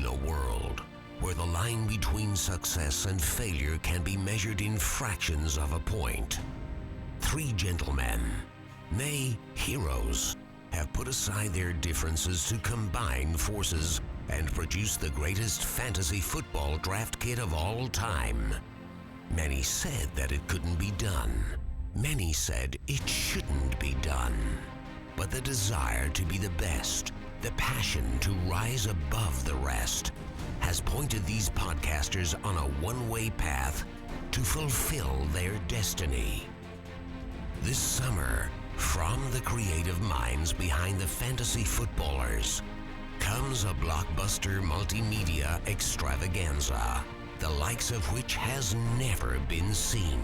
In a world where the line between success and failure can be measured in fractions of a point, three gentlemen, nay, heroes, have put aside their differences to combine forces and produce the greatest fantasy football draft kit of all time. Many said that it couldn't be done. Many said it shouldn't be done. But the desire to be the best, the passion to rise above the rest, has pointed these podcasters on a one-way path to fulfill their destiny. This summer, from the creative minds behind the fantasy footballers, comes a blockbuster multimedia extravaganza, the likes of which has never been seen.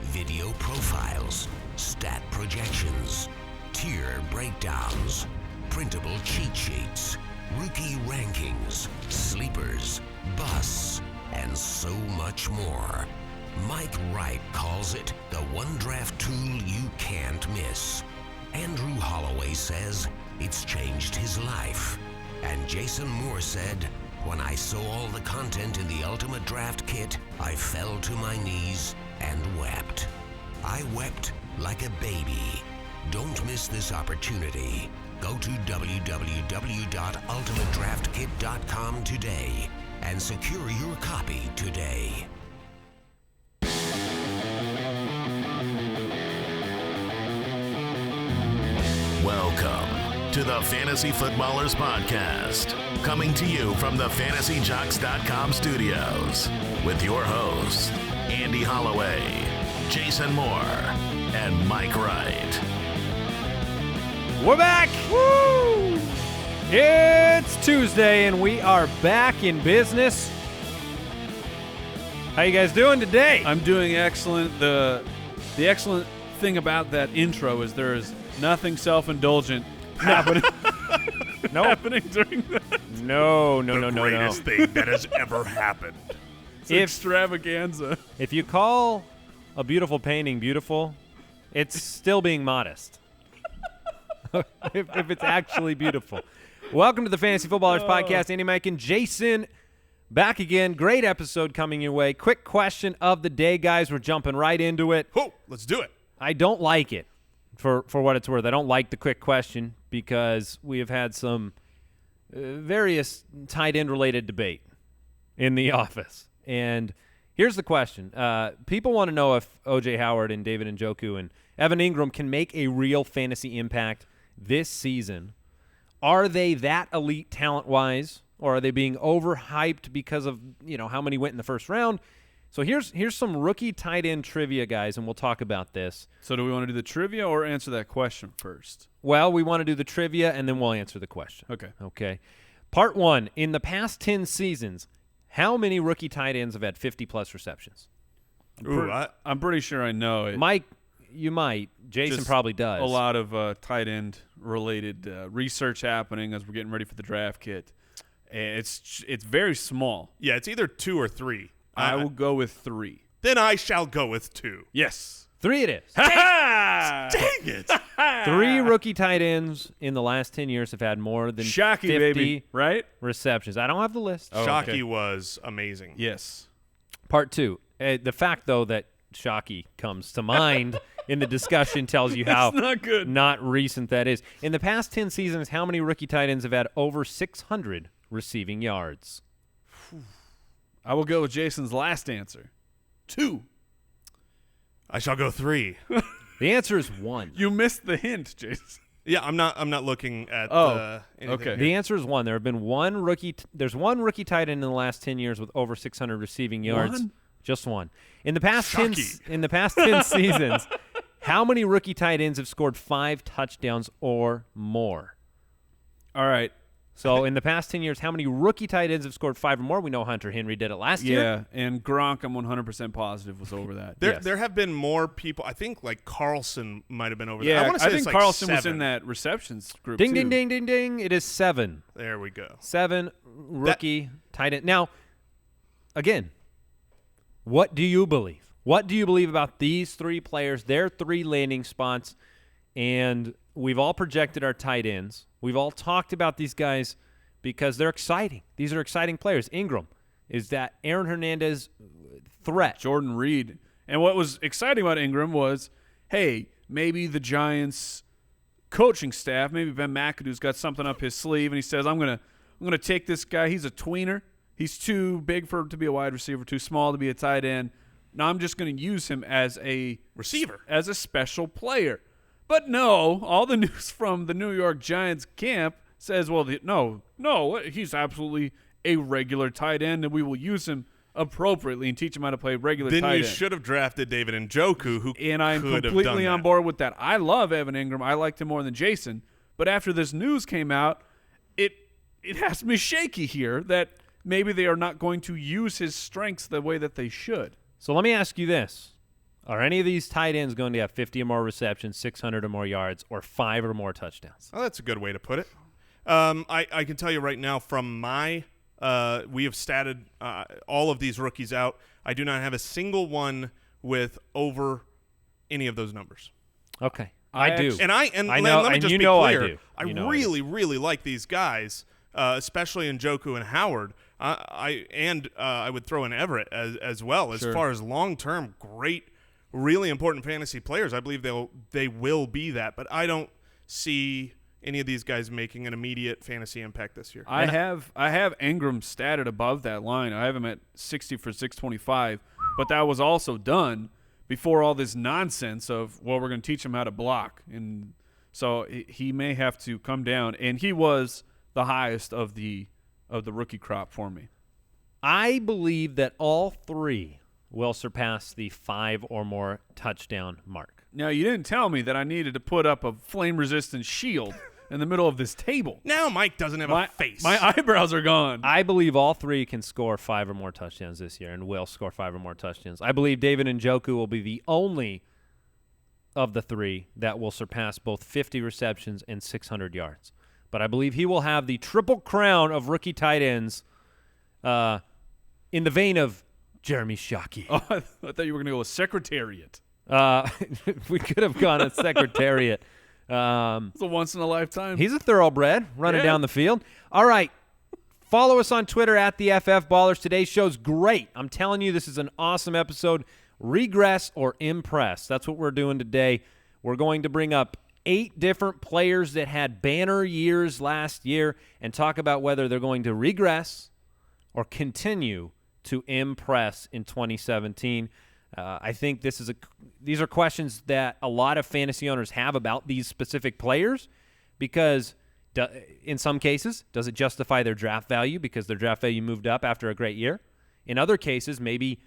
Video profiles, stat projections, tier breakdowns, printable cheat sheets, rookie rankings, sleepers, busts, and so much more. Mike Wright calls it the one draft tool you can't miss. Andrew Holloway says it's changed his life. And Jason Moore said, when I saw all the content in the Ultimate Draft Kit, I fell to my knees and wept. I wept like a baby. Don't miss this opportunity. Go to www.ultimatedraftkit.com today and secure your copy today. Welcome to the Fantasy Footballers Podcast, coming to you from the FantasyJocks.com studios with your hosts, Andy Holloway, Jason Moore, and Mike Wright. We're back! Woo! It's Tuesday, and we are back in business. How you guys doing today? I'm doing excellent. The excellent thing about that intro is there is nothing self-indulgent happening. Happening during that. No. The greatest thing that has ever happened. It's extravaganza. If you call a beautiful painting beautiful, it's still being modest. if it's actually beautiful. Welcome to the Fantasy Footballers Podcast. Andy, Mike, and Jason back again. Great episode coming your way. Quick question of the day, guys. We're jumping right into it. Oh, let's do it. I don't like it, for what it's worth. I don't like the quick question because we have had some various tight end related debate in the office. And here's the question. People want to know if O.J. Howard and David Njoku and Evan Engram can make a real fantasy impact this season. Are they that elite talent-wise, or are they being overhyped because of, how many went in the first round? So here's some rookie tight end trivia, guys, and we'll talk about this. So do we want to do the trivia or answer that question first? Well, we want to do the trivia, and then we'll answer the question. Okay. Part 1, in the past 10 seasons, how many rookie tight ends have had 50-plus receptions? I'm pretty sure I know it. Mike, you might. Jason Just probably does. A lot of tight end-related research happening as we're getting ready for the draft kit. And it's very small. Yeah, it's either 2 or 3. I will go with 3. Then I shall go with 2. Yes. 3 it is. Dang it. 3 rookie tight ends in the last 10 years have had more than Shockey, 50 baby, right? receptions. I don't have the list. Shockey was amazing. Yes. Part 2. The fact, though, that Shockey comes to mind in the discussion tells you how not recent that is. In the past 10 seasons, how many rookie tight ends have had over 600 receiving yards? I will go with Jason's last answer. 2. I shall go 3. The answer is 1. You missed the hint, Jason. Yeah, I'm not looking at anything. Okay. The answer is 1. There have been there's one rookie tight end in the last 10 years with over 600 receiving yards. 1? Just 1. In the past 10 seasons, how many rookie tight ends have scored 5 touchdowns or more? All right. So in the past 10 years, how many rookie tight ends have scored 5 or more? We know Hunter Henry did it last year. Yeah, and Gronk, I'm 100% positive, was over that. There have been more people. I think like Carlson might have been over yeah, that. I think like Carlson 7. was in that receptions group Ding, too. ding, ding, ding, ding. It is 7. There we go. 7 rookie tight end. Now, again, what do you believe? What do you believe about these 3 players, their 3 landing spots? And we've all projected our tight ends. We've all talked about these guys because they're exciting. These are exciting players. Engram is that Aaron Hernandez threat. Jordan Reed. And what was exciting about Engram was, hey, maybe the Giants coaching staff, maybe Ben McAdoo's got something up his sleeve, and he says, I'm gonna take this guy. He's a tweener. He's too big to be a wide receiver, too small to be a tight end. Now I'm just going to use him as a receiver, as a special player. But no, all the news from the New York Giants camp says, well, no, he's absolutely a regular tight end, and we will use him appropriately and teach him how to play regular tight end. Then you should have drafted David Njoku, and I'm completely on board with that. I love Evan Engram. I liked him more than Jason. But after this news came out, it has me shaky here that maybe they are not going to use his strengths the way that they should. So let me ask you this. Are any of these tight ends going to have 50 or more receptions, 600 or more yards, or 5 or more touchdowns? Oh, that's a good way to put it. I can tell you right now from my we have statted all of these rookies out. I do not have a single one with over any of those numbers. Okay. I do. And I know, let me just you be know clear. I do. I really like these guys, especially Njoku and Howard. I would throw in Everett as well. As far as long-term, great, really important fantasy players, I believe they will be that. But I don't see any of these guys making an immediate fantasy impact this year. I have Engram statted above that line. I have him at 60 for 625, but that was also done before all this nonsense of, well, we're going to teach him how to block. And so he may have to come down. And he was the highest of the rookie crop for me. I believe that all 3 will surpass the 5 or more touchdown mark. Now, you didn't tell me that I needed to put up a flame-resistant shield in the middle of this table. Now Mike doesn't have a face. My eyebrows are gone. I believe all 3 can score 5 or more touchdowns this year and will score 5 or more touchdowns. I believe David Njoku will be the only of the 3 that will surpass both 50 receptions and 600 yards. But I believe he will have the triple crown of rookie tight ends in the vein of Jeremy Shockey. Oh, I thought you were going to go with Secretariat. We could have gone at Secretariat. It's a once-in-a-lifetime. He's a thoroughbred running down the field. All right. Follow us on Twitter at the FF Ballers. Today's show's great. I'm telling you, this is an awesome episode. Regress or impress. That's what we're doing today. We're going to bring up 8 different players that had banner years last year and talk about whether they're going to regress or continue to impress in 2017. I think these are questions that a lot of fantasy owners have about these specific players because in some cases, does it justify their draft value because their draft value moved up after a great year? In other cases, maybe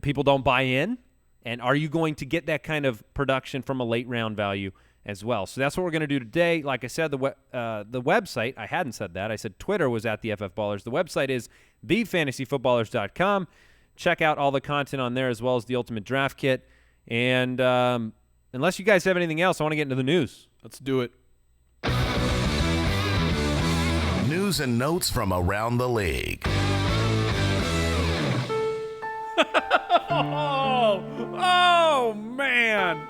people don't buy in, and are you going to get that kind of production from a late round value as well? So that's what we're going to do today. Like I said, the website, I hadn't said that. I said Twitter was at the FF Ballers. The website is thefantasyfootballers.com. Check out all the content on there as well as the Ultimate Draft Kit. And unless you guys have anything else, I want to get into the news. Let's do it. News and notes from around the league. Oh, man.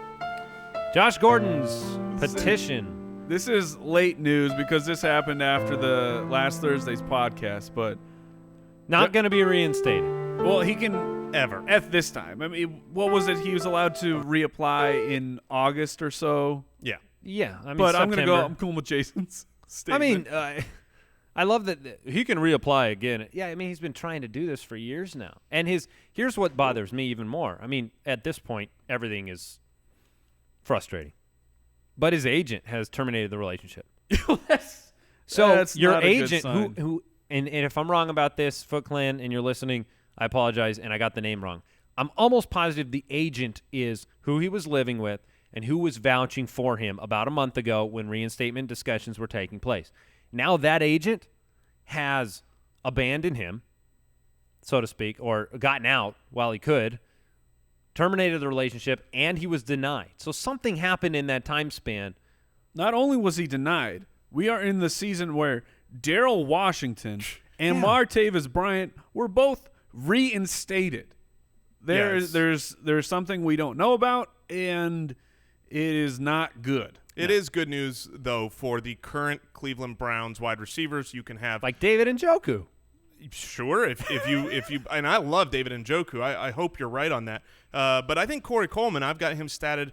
Josh Gordon's petition. This is late news because this happened after the last Thursday's podcast, but not going to be reinstated. Well, he can ever at this time. I mean, what was it? He was allowed to reapply in August or so. Yeah. I mean, but September. I'm cool with Jason's statement. I mean, I love that he can reapply again. Yeah, I mean, he's been trying to do this for years now. And here's what bothers me even more. I mean, at this point, everything is frustrating. But his agent has terminated the relationship. That's your not a good agent, sign. who and if I'm wrong about this, Foot Clan, and you're listening, I apologize, and I got the name wrong. I'm almost positive the agent is who he was living with and who was vouching for him about a month ago when reinstatement discussions were taking place. Now that agent has abandoned him, so to speak, or gotten out while he could, terminated the relationship, and he was denied. So something happened in that time span. Not only was he denied, we are in the season where Darrell Washington and Martavis Bryant were both reinstated. There's something we don't know about, and it is not good. It is good news, though, for the current Cleveland Browns wide receivers. You can have like David Njoku. Sure, if you and I love David Njoku. I hope you're right on that. But I think Corey Coleman, I've got him statted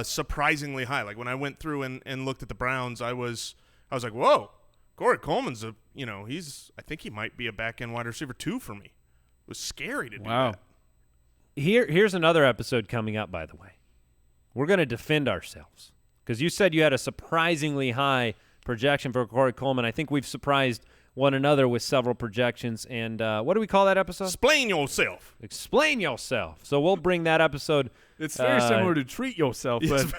surprisingly high. Like when I went through and looked at the Browns, I was like, whoa, Corey Coleman's I think he might be a back end wide receiver 2 for me. It was scary to do that. Here's another episode coming up, by the way. We're going to defend ourselves. Because you said you had a surprisingly high projection for Corey Coleman. I think we've surprised one another with several projections. And what do we call that episode? Explain yourself. Explain yourself. So we'll bring that episode. It's very similar to treat yourself, but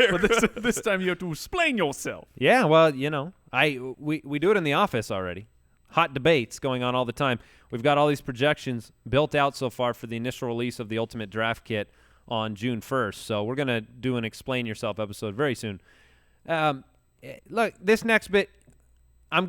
this time you have to explain yourself. Yeah, well, we do it in the office already. Hot debates going on all the time. We've got all these projections built out so far for the initial release of the Ultimate Draft Kit on June 1st. So we're going to do an Explain Yourself episode very soon. Look, this next bit, I'm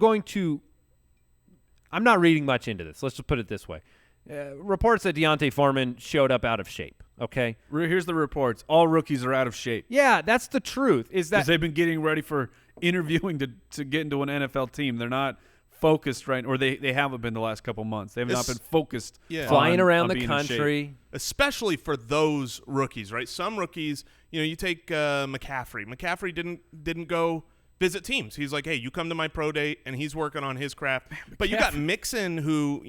not reading much into this. Let's just put it this way. Reports that Deontay Foreman showed up out of shape, okay? Here's the reports. All rookies are out of shape. Yeah, that's the truth. Because they've been getting ready for interviewing to get into an NFL team. They're not focused right, or they haven't been the last couple months. They have not been focused. Yeah. Flying around the country. Especially for those rookies, right? Some rookies, you take McCaffrey. McCaffrey didn't go visit teams. He's like, hey, you come to my pro day, and he's working on his craft. But you got Mixon, who,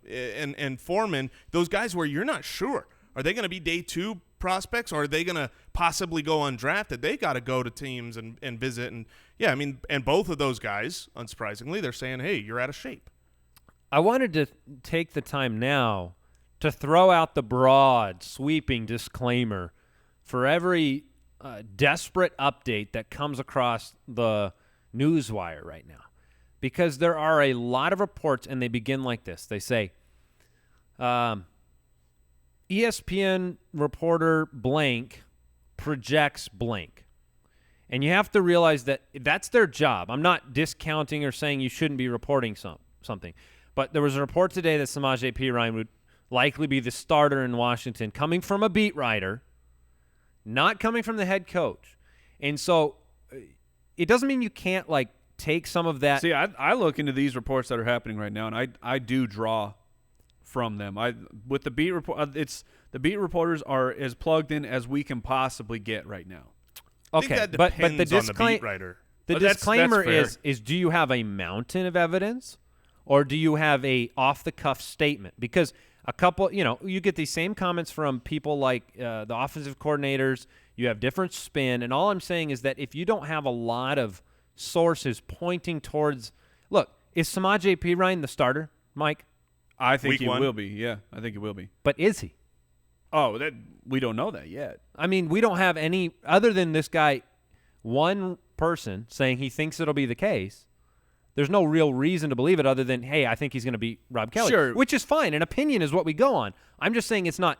and Foreman, those guys where you're not sure. Are they going to be day 2 prospects, or are they going to possibly go undrafted? They got to go to teams and visit. And, yeah, I mean, and both of those guys, unsurprisingly, they're saying, hey, you're out of shape. I wanted to take the time now to throw out the broad, sweeping disclaimer for every desperate update that comes across the newswire right now. Because there are a lot of reports, and they begin like this. They say, ESPN reporter blank projects blank. And you have to realize that that's their job. I'm not discounting or saying you shouldn't be reporting something. But there was a report today that Samaje Perine would likely be the starter in Washington, coming from a beat writer, not coming from the head coach. And so it doesn't mean you can't, take some of that. See, I look into these reports that are happening right now, and I do draw from them. With the beat report, the beat reporters are as plugged in as we can possibly get right now. Okay, but the on the beat writer. The disclaimer is do you have a mountain of evidence, or do you have a off-the-cuff statement? Because a couple, you get these same comments from people like the offensive coordinators. You have different spin, and all I'm saying is that if you don't have a lot of sources pointing towards – look, is Samaje Perine the starter, Mike? I think he will be. Yeah, I think he will be. But is he? Oh, we don't know that yet. I mean, we don't have any – other than this guy, one person saying he thinks it'll be the case. There's no real reason to believe it other than, hey, I think he's going to beat Rob Kelly. Sure. Which is fine. An opinion is what we go on. I'm just saying it's not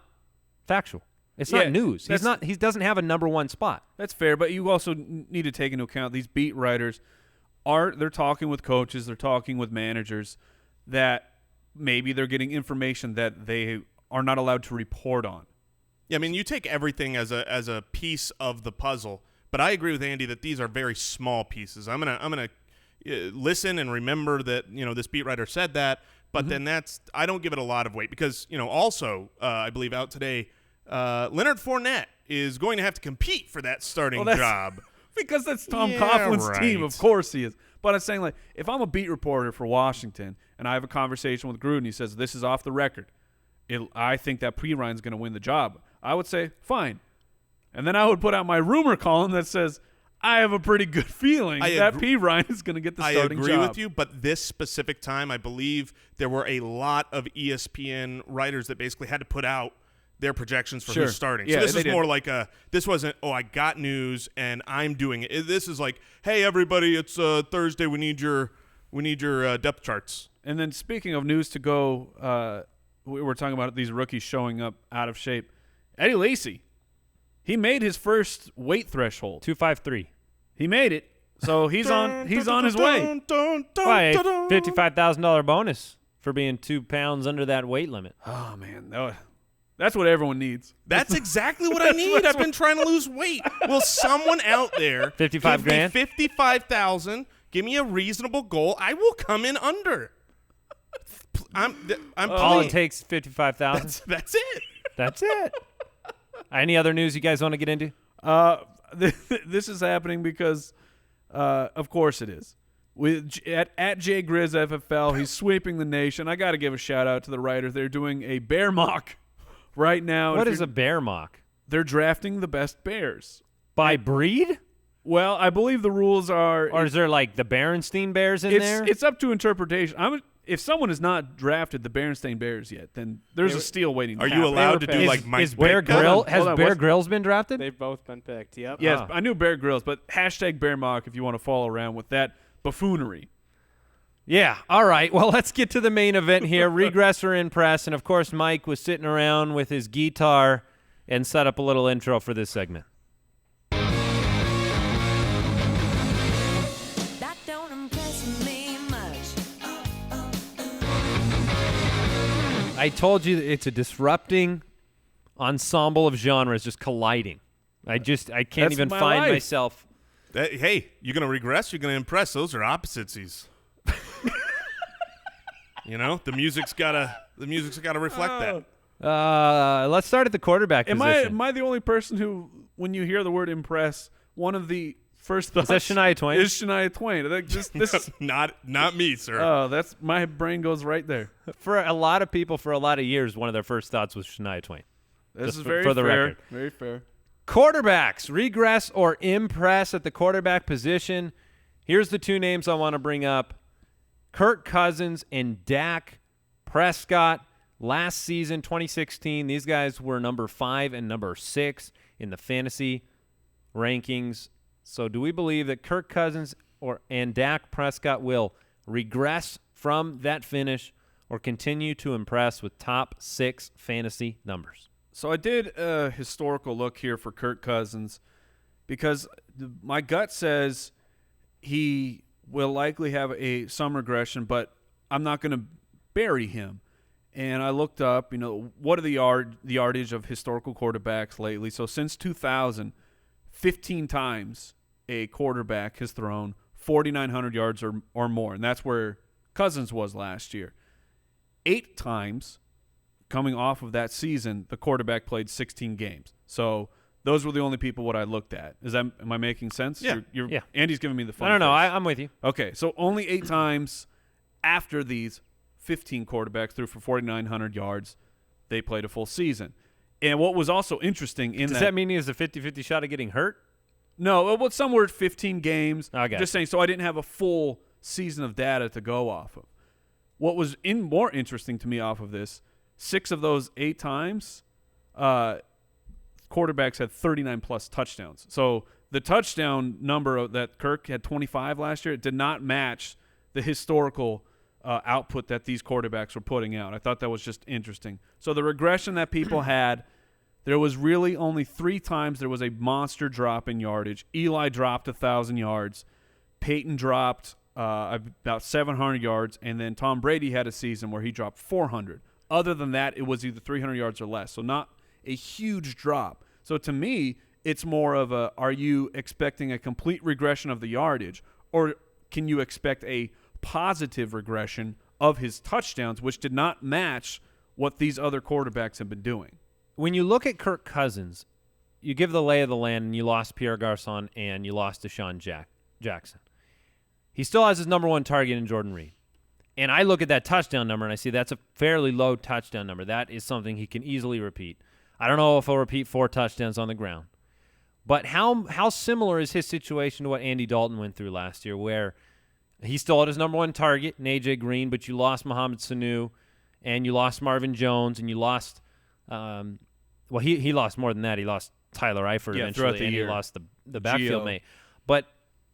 factual. It's not news. He doesn't have a number one spot. That's fair, but you also need to take into account these beat writers they're talking with coaches, they're talking with managers that maybe they're getting information that they are not allowed to report on. Yeah, I mean, you take everything as a piece of the puzzle, but I agree with Andy that these are very small pieces. I'm gonna listen and remember that this beat writer said that, but then I don't give it a lot of weight because also I believe out today Leonard Fournette is going to have to compete for that starting job because that's Tom Coughlin's team. Of course he is. But I'm saying, if I'm a beat reporter for Washington and I have a conversation with Gruden, he says this is off the record. I think that Perine's going to win the job. I would say fine, and then I would put out my rumor column that says I have a pretty good feeling that Perine is going to get the starting job. I agree with you, but this specific time, I believe there were a lot of ESPN writers that basically had to put out their projections for who's starting. Yeah, so this is more like this wasn't, I got news and I'm doing it. This is like, hey, everybody, it's Thursday. We need your depth charts. And then speaking of news to go, we were talking about these rookies showing up out of shape. Eddie Lacy, he made his first weight threshold. 253. He made it, so he's on his way. Why, $55,000 bonus for being 2 pounds under that weight limit. Oh man, That's what everyone needs. That's exactly what I need. I've been trying to lose weight. Will someone out there 55 grand? 55,000. Give me a reasonable goal. I will come in under. I'm All it pleased. takes 55,000. That's it. That's it. Any other news you guys want to get into? This is happening because, of course, it is. At Jay Grizz FFL, he's sweeping the nation. I got to give a shout out to the writers. They're doing a bear mock right now. What is a bear mock? They're drafting the best bears By breed? Well, I believe the rules are. Or is there like the Berenstein Bears in there? It's up to interpretation. If someone has not drafted the Berenstain Bears yet, then there's a steal waiting to Are happen. you allowed to do like Mike Is Bear Ditka? Grill has Hold on, Bear what's- Grylls been drafted? They've both been picked. Yep. Yes, Oh. I knew Bear Grylls, but hashtag Bear Mock if you want to follow around with that buffoonery. Yeah. All right. Well, let's get to the main event here. Regress or Impress. And, of course, Mike was sitting around with his guitar and set up a little intro for this segment. That don't impress me much. I told you that it's a disrupting ensemble of genres just colliding. I can't That's even my find life. myself. Hey, you're going to regress, you're going to impress. Those are opposites. You know, the music's got to reflect that. Let's start at the quarterback Am position. I the only person who, when you hear the word impress, one of the first thoughts that Shania Twain? is Shania Twain? Like, this Not me, sir. oh, that's my brain goes right there. For a lot of people, for a lot of years, one of their first thoughts was Shania Twain. This Just is for- very for the fair. record. Very fair. Quarterbacks, regress or impress at the quarterback position. Here's the two names I want to bring up. Kirk Cousins and Dak Prescott. Last season, 2016, these guys were number 5 and number 6 in the fantasy rankings. So do we believe that Kirk Cousins and Dak Prescott will regress from that finish or continue to impress with top 6 fantasy numbers? So I did a historical look here for Kirk Cousins because my gut says he will likely have some regression, but I'm not going to bury him. And I looked up, what are the yardage of historical quarterbacks lately? So since 2000, 15 times a quarterback has thrown 4,900 yards or more, and that's where Cousins was last year. 8 times coming off of that season, the quarterback played 16 games. So those were the only people what I looked at. Am I making sense? Yeah. Yeah. Andy's giving me the phone. I don't know. I'm with you. Okay, so only 8 times after these 15 quarterbacks threw for 4,900 yards, they played a full season. And what was also interesting Does that mean he has a 50-50 shot of getting hurt? No, well, some were 15 games. Okay. Just saying, so I didn't have a full season of data to go off of. What was more interesting to me off of this, 6 of those 8 times, quarterbacks had 39-plus touchdowns. So the touchdown number that Kirk had 25 last year, it did not match the historical output that these quarterbacks were putting out. I thought that was just interesting. So the regression that people had, there was really only 3 times there was a monster drop in yardage. Eli dropped 1,000 yards. Peyton dropped about 700 yards. And then Tom Brady had a season where he dropped 400. Other than that, it was either 300 yards or less. So not a huge drop. So to me, it's more of are you expecting a complete regression of the yardage, or can you expect a positive regression of his touchdowns, which did not match what these other quarterbacks have been doing? When you look at Kirk Cousins, you give the lay of the land, and you lost Pierre Garçon and you lost Deshaun Jackson. He still has his number 1 target in Jordan Reed. And I look at that touchdown number, and I see that's a fairly low touchdown number. That is something he can easily repeat. I don't know if he'll repeat 4 touchdowns on the ground. But how similar is his situation to what Andy Dalton went through last year, where he still had his number 1 target in A.J. Green, but you lost Mohamed Sanu, and you lost Marvin Jones, and you lost he lost more than that. He lost Tyler Eifert Yeah, eventually, throughout the and year. he lost the backfield Gio. mate. But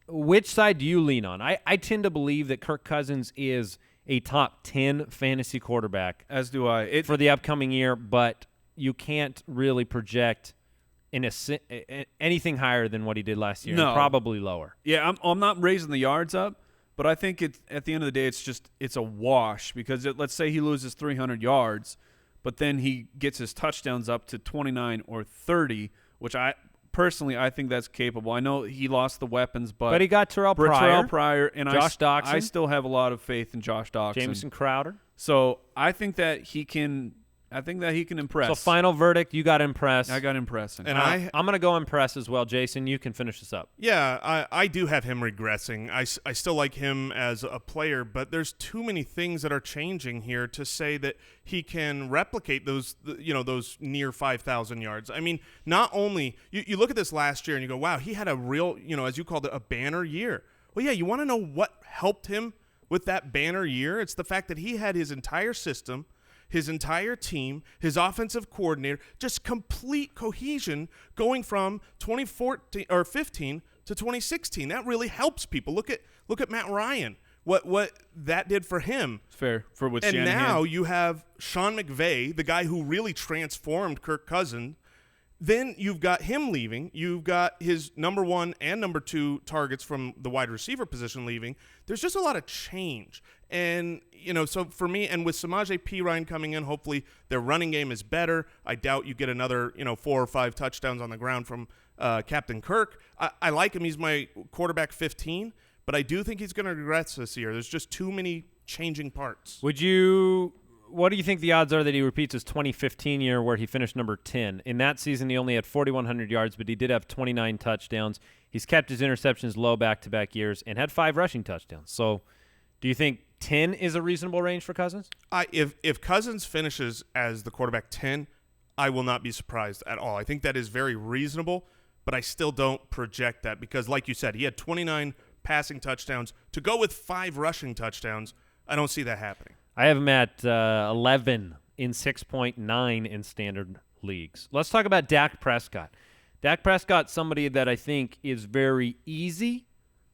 which side do you lean on? I tend to believe that Kirk Cousins is a top 10 fantasy quarterback As do I. for the upcoming year, but you can't really project anything higher than what he did last year. No. And probably lower. Yeah, I'm not raising the yards up, but I think at the end of the day, it's a wash because let's say he loses 300 yards, but then he gets his touchdowns up to 29 or 30, which I think that's capable. I know he lost the weapons, but he got Terrell Pryor, and Josh Doxson. I still have a lot of faith in Josh Doxson. Jamison Crowder. So I think that he can impress. So final verdict, you got impressed. I got impressing. And I'm going to go impress as well. Jason, you can finish this up. Yeah, I do have him regressing. I still like him as a player, but there's too many things that are changing here to say that he can replicate those near 5,000 yards. I mean, not only you look at this last year and you go, wow, he had a real, as you called it, a banner year. Well, yeah, you want to know what helped him with that banner year? It's the fact that he had his entire system, his entire team, his offensive coordinator, just complete cohesion going from 2014 or 15 to 2016. That really helps people. Look at Matt Ryan. What that did for him. Fair for with and Shanahan. Now you have Sean McVay, the guy who really transformed Kirk Cousins. Then you've got him leaving. You've got his number 1 and number 2 targets from the wide receiver position leaving. There's just a lot of change. And, so for me, and with Samaje Perine coming in, hopefully their running game is better. I doubt you get another, 4 or 5 touchdowns on the ground from Captain Kirk. I like him. He's my quarterback 15, but I do think he's going to regress this year. There's just too many changing parts. What do you think the odds are that he repeats his 2015 year where he finished number 10? In that season, he only had 4,100 yards, but he did have 29 touchdowns. He's kept his interceptions low back-to-back years and had 5 rushing touchdowns. So do you think 10 is a reasonable range for Cousins? If Cousins finishes as the quarterback 10, I will not be surprised at all. I think that is very reasonable, but I still don't project that because, like you said, he had 29 passing touchdowns. To go with 5 rushing touchdowns, I don't see that happening. I have him at 11 in 6.9 in standard leagues. Let's talk about Dak Prescott. Dak Prescott, somebody that I think is very easy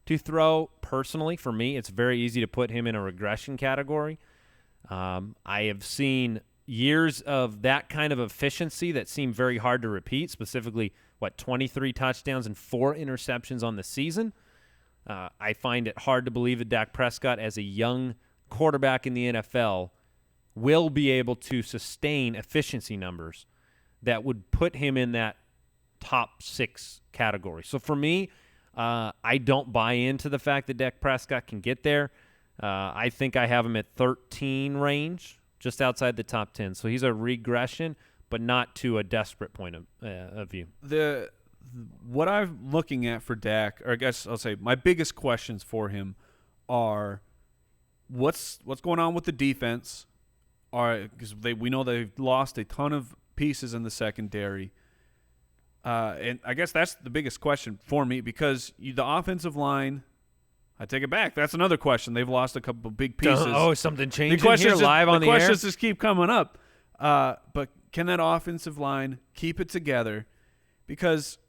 to throw personally. For me, it's very easy to put him in a regression category. I have seen years of that kind of efficiency that seem very hard to repeat, specifically, 23 touchdowns and 4 interceptions on the season. I find it hard to believe that Dak Prescott, as a young quarterback in the NFL, will be able to sustain efficiency numbers that would put him in that top 6 category. So for me, I don't buy into the fact that Dak Prescott can get there. I think I have him at 13 range, just outside the top 10. So he's a regression, but not to a desperate point of view. What I'm looking at for Dak, or I guess I'll say my biggest questions for him are what's going on with the defense? Because we know they've lost a ton of pieces in the secondary. And I guess that's the biggest question for me because the offensive line, I take it back. That's another question. They've lost a couple of big pieces. Something changing here live on the air? The questions just keep coming up. But can that offensive line keep it together? Because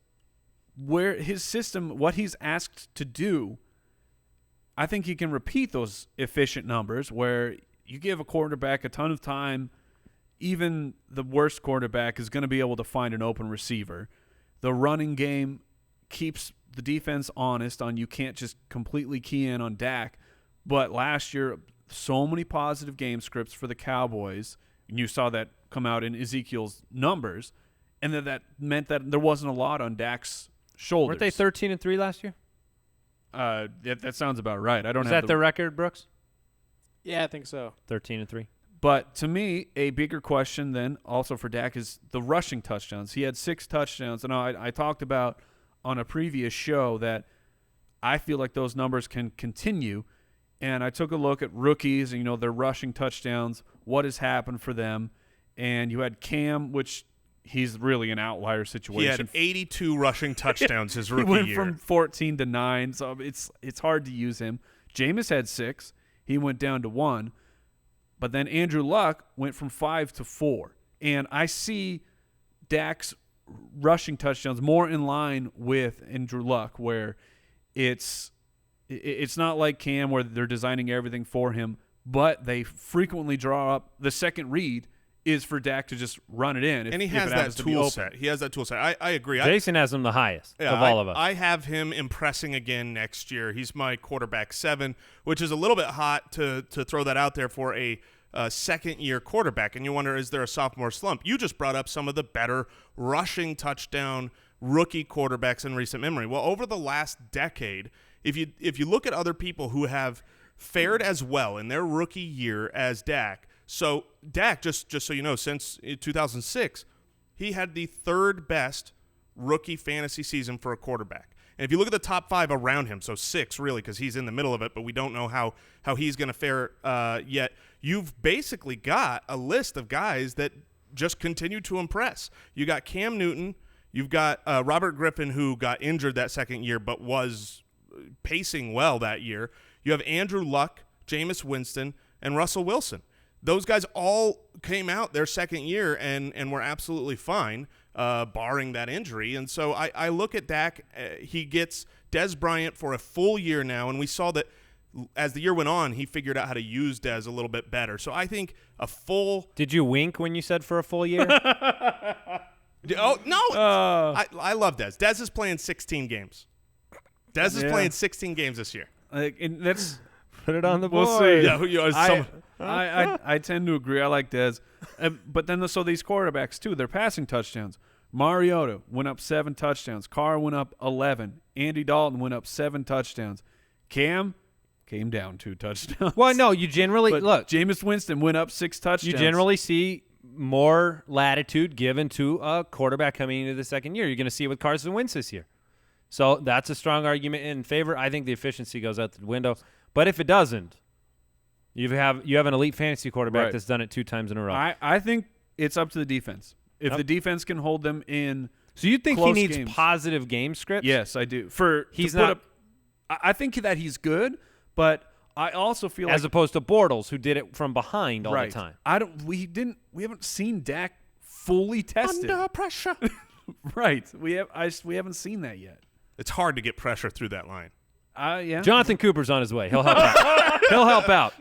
where his system, what he's asked to do, I think he can repeat those efficient numbers where you give a quarterback a ton of time, even the worst quarterback is going to be able to find an open receiver. The running game keeps the defense honest on you can't just completely key in on Dak. But last year, so many positive game scripts for the Cowboys, and you saw that come out in Ezekiel's numbers, and that meant that there wasn't a lot on Dak's shoulders. Weren't they 13-3 last year? That sounds about right. I don't Is have that the record, Brooks? Yeah, I think so. 13-3. But to me, a bigger question then also for Dak is the rushing touchdowns. He had 6 touchdowns. And I talked about on a previous show that I feel like those numbers can continue. And I took a look at rookies and, their rushing touchdowns, what has happened for them. And you had Cam, which he's really an outlier situation. He had 82 rushing touchdowns his rookie year. He went from 14 to 9, so it's hard to use him. Jameis had 6. He went down to 1. But then Andrew Luck went from 5 to 4. And I see Dak's rushing touchdowns more in line with Andrew Luck, where it's not like Cam where they're designing everything for him, but they frequently draw up the second read is for Dak to just run it in. And he has that tool set. He has that tool set. I agree. Jason has him the highest of all of us. I have him impressing again next year. He's my quarterback 7, which is a little bit hot to throw that out there for a second-year quarterback, and you wonder, is there a sophomore slump? You just brought up some of the better rushing touchdown rookie quarterbacks in recent memory. Well, over the last decade, if you look at other people who have fared as well in their rookie year as Dak, so Dak, just so you know, since 2006, he had the third best rookie fantasy season for a quarterback. And if you look at the top 5 around him, so 6 really, because he's in the middle of it, but we don't know how he's going to fare yet, you've basically got a list of guys that just continue to impress. You got Cam Newton, you've got Robert Griffin, who got injured that second year but was pacing well that year. You have Andrew Luck, Jameis Winston, and Russell Wilson. Those guys all came out their second year and were absolutely fine, barring that injury. And so I look at Dak. He gets Dez Bryant for a full year now, and we saw that as the year went on, he figured out how to use Dez a little bit better. So I think a full – Did you wink when you said for a full year? Oh, no. I love Dez. Dez is playing 16 games. Dez is playing 16 games this year. And that's – Put it on the board. We'll see. Yeah, I tend to agree. I like Dez. But then so these quarterbacks, too, they're passing touchdowns. Mariota went up 7 touchdowns. Carr went up 11. Andy Dalton went up 7 touchdowns. Cam came down 2 touchdowns. Well, no, you generally but look. Jameis Winston went up 6 touchdowns. You generally see more latitude given to a quarterback coming into the second year. You're going to see it with Carson Wentz this year. So that's a strong argument in favor. I think the efficiency goes out the window. But if it doesn't, you have an elite fantasy quarterback that's done it 2 times in a row. I think it's up to the defense. If the defense can hold them in So you think he needs games. positive game scripts? Yes, I do. I think that he's good, but I also feel as opposed to Bortles, who did it from behind all the time. We haven't seen Dak fully tested. Under pressure. Right. We haven't seen that yet. It's hard to get pressure through that line. Yeah. Jonathan Cooper's on his way. He'll help out. He'll help out.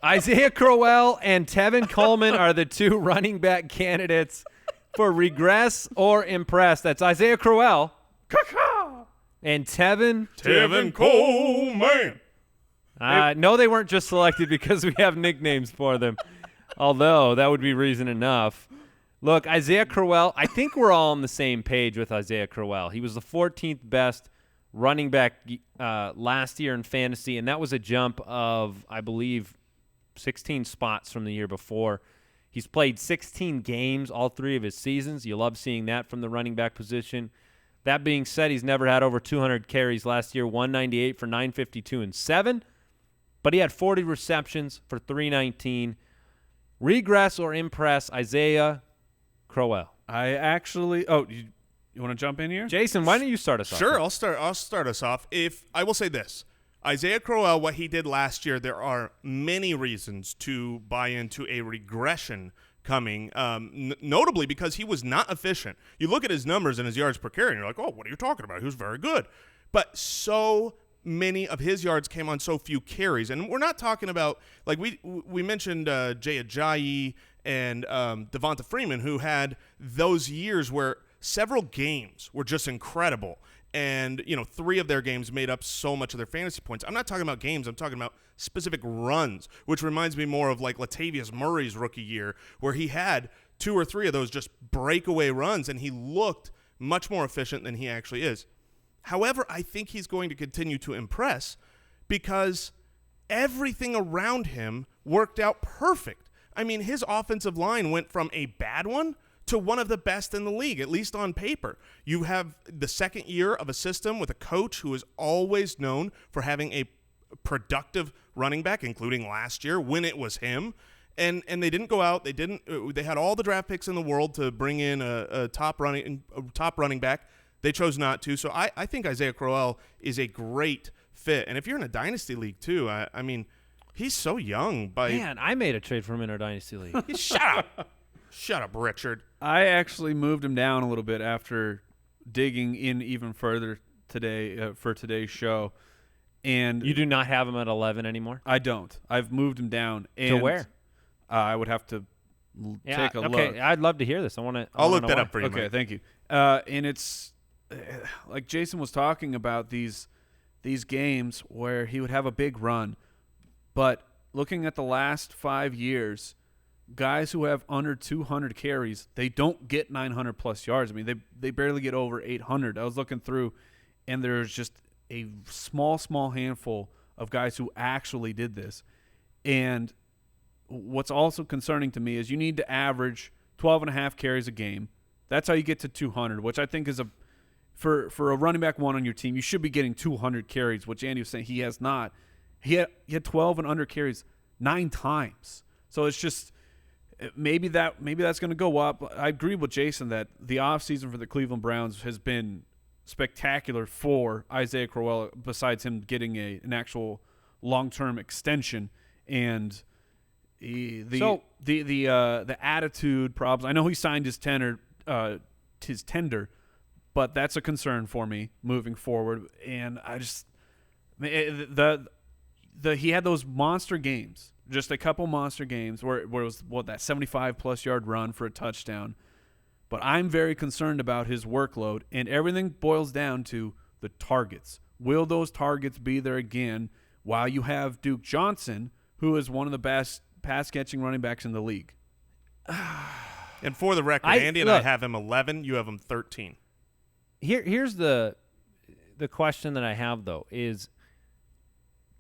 Isaiah Crowell and Tevin Coleman are the 2 running back candidates for regress or impress. That's Isaiah Crowell and Tevin Coleman. No, they weren't just selected because we have nicknames for them, although that would be reason enough. Look, Isaiah Crowell, I think we're all on the same page with Isaiah Crowell. He was the 14th best running back last year in fantasy, and that was a jump of, I believe, 16 spots from the year before. He's played 16 games all 3 of his seasons. You love seeing that from the running back position. That being said, he's never had over 200 carries last year, 198 for 952 and 7, but he had 40 receptions for 319. Regress or impress, Isaiah Crowell. I actually – you want to jump in here? Jason, why don't you start us off? Sure, I'll start us off. I will say this. Isaiah Crowell, what he did last year, there are many reasons to buy into a regression coming, notably because he was not efficient. You look at his numbers and his yards per carry, and you're like, oh, what are you talking about? He was very good. But so many of his yards came on so few carries. And we're not talking about, like we mentioned Jay Ajayi and Devonta Freeman, who had those years where several games were just incredible. And, 3 of their games made up so much of their fantasy points. I'm not talking about games. I'm talking about specific runs, which reminds me more of like Latavius Murray's rookie year, where he had 2 or 3 of those just breakaway runs, and he looked much more efficient than he actually is. However, I think he's going to continue to impress because everything around him worked out perfect. I mean, his offensive line went from a bad one to one of the best in the league, at least on paper. You have the second year of a system with a coach who is always known for having a productive running back, including last year when it was him. And they didn't go out. They had all the draft picks in the world to bring in a top running back. They chose not to. So I think Isaiah Crowell is a great fit. And if you're in a dynasty league too, I mean, he's so young. Man, I made a trade for him in our dynasty league. Shut up. Shut up, Richard. I actually moved him down a little bit after digging in even further today for today's show. And you do not have him at 11 anymore? I don't. I've moved him down. To where? I would have to take a look. Okay, I'd love to hear this. I'll look that up for you. Okay, Mike. thank you. And it's like Jason was talking about these games where he would have a big run, but looking at the last 5 years, guys who have under 200 carries, they don't get 900-plus yards. I mean, they barely get over 800. I was looking through, and there's just a small handful of guys who actually did this. And what's also concerning to me is you need to average 12.5 carries a game. That's how you get to 200, which I think is for a running back one on your team, you should be getting 200 carries, which Andy was saying he has not. He had 12 and under carries 9 times. So it's just maybe that's going to go up. I agree with Jason that the offseason for the Cleveland Browns has been spectacular for Isaiah Crowell, besides him getting an actual long-term extension. And the attitude problems. I know he signed his tender, but that's a concern for me moving forward. And I just he had those monster games, just a couple monster games where it was that 75-plus yard run for a touchdown. But I'm very concerned about his workload, and everything boils down to the targets. Will those targets be there again while you have Duke Johnson, who is one of the best pass-catching running backs in the league? And for the record, Andy and I have him 11. You have him 13. Here's the question that I have, though, is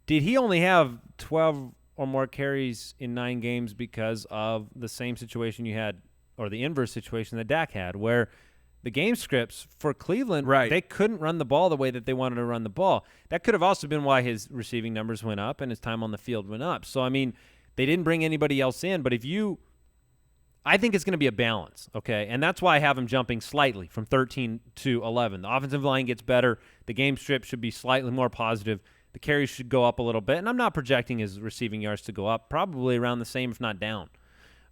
did he only have 12 or more carries in 9 games because of the same situation you had, or the inverse situation that Dak had, where the game scripts for Cleveland, they couldn't run the ball the way that they wanted to run the ball. That could have also been why his receiving numbers went up and his time on the field went up. So, I mean, they didn't bring anybody else in, but I think it's going to be a balance, okay? And that's why I have him jumping slightly from 13 to 11. The offensive line gets better. The game strip should be slightly more positive. The carries should go up a little bit. And I'm not projecting his receiving yards to go up, probably around the same, if not down.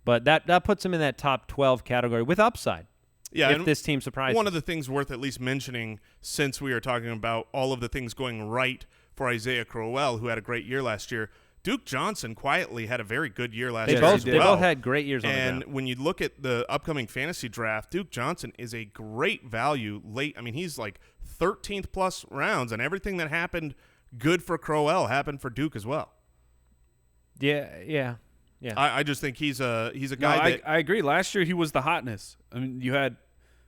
But that puts him in that top 12 category with upside. Yeah, if this team surprises. One of the things worth at least mentioning, since we are talking about all of the things going right for Isaiah Crowell, who had a great year last year, Duke Johnson quietly had a very good year last year as well. They both had great years on the ground. And when you look at the upcoming fantasy draft, Duke Johnson is a great value late. I mean, he's like 13th plus rounds, and everything that happened good for Crowell happened for Duke as well. Yeah. I just think he's a guy I agree. Last year he was the hotness. I mean, you had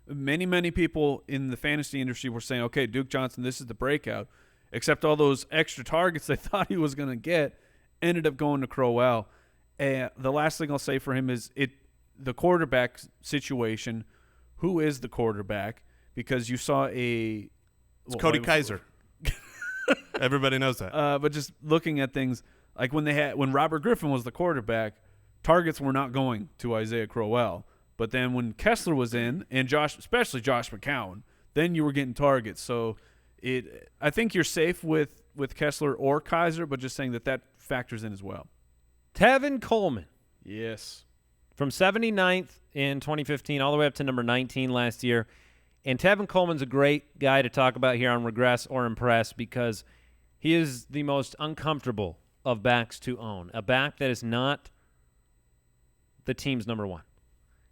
many people in the fantasy industry were saying, okay, Duke Johnson, this is the breakout, except all those extra targets they thought he was going to get ended up going to Crowell. And the last thing I'll say for him is the quarterback situation. Who is the quarterback? Because you saw it's Cody Kaiser. Everybody knows that. But just looking at things like when Robert Griffin was the quarterback, targets were not going to Isaiah Crowell. But then when Kessler was in, and especially Josh McCown, then you were getting targets. So I think you're safe with Kessler or Kaiser, but just saying that factors in as well. Tevin Coleman. Yes. From 79th in 2015 all the way up to number 19 last year. And Tevin Coleman's a great guy to talk about here on Regress or Impress because he is the most uncomfortable of backs to own. A back that is not the team's number one.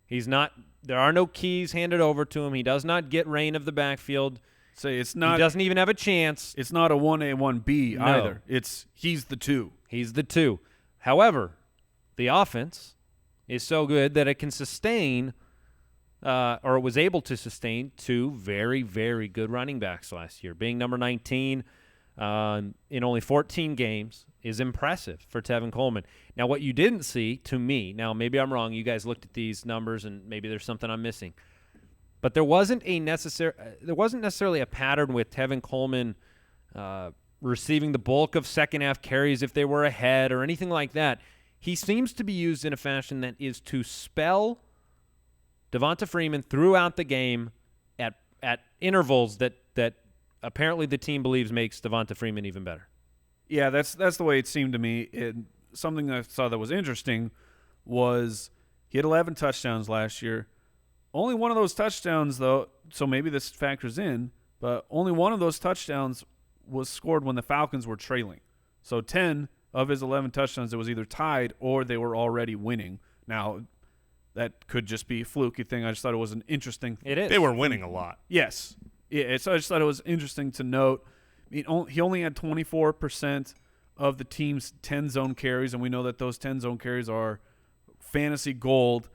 He's not. There are no keys handed over to him. He does not get reign of the backfield. Say it's not. He doesn't even have a chance. It's not a 1A, 1B either. He's the 2. He's the 2. However, the offense is so good that it can sustain, or it was able to sustain 2 very, very good running backs last year. Being number 19 in only 14 games is impressive for Tevin Coleman. Now, what you didn't see, to me, now maybe I'm wrong, you guys looked at these numbers and maybe there's something I'm missing, but there wasn't necessarily a pattern with Tevin Coleman receiving the bulk of second half carries if they were ahead or anything like that. He seems to be used in a fashion that is to spell Devonta Freeman throughout the game at intervals that apparently the team believes makes Devonta Freeman even better. Yeah, that's the way it seemed to me. Something I saw that was interesting was he had 11 touchdowns last year. Only one of those touchdowns, though, so maybe this factors in, but only one of those touchdowns was scored when the Falcons were trailing. So 10 of his 11 touchdowns, it was either tied or they were already winning. Now, that could just be a fluky thing. I just thought it was an interesting thing. It is. They were winning a lot. Yes. Yeah, so I just thought it was interesting to note. I mean, he only had 24% of the team's 10 zone carries, and we know that those 10 zone carries are fantasy gold.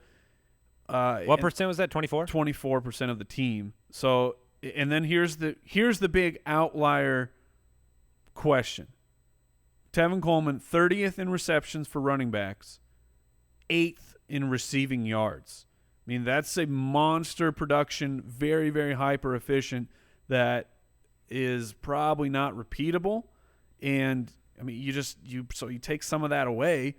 What percent was that? 24? 24% of the team. So, and then here's the big outlier question. Tevin Coleman, 30th in receptions for running backs, 8th in receiving yards. I mean, that's a monster production, very, very hyper efficient that is probably not repeatable. And I mean, you take some of that away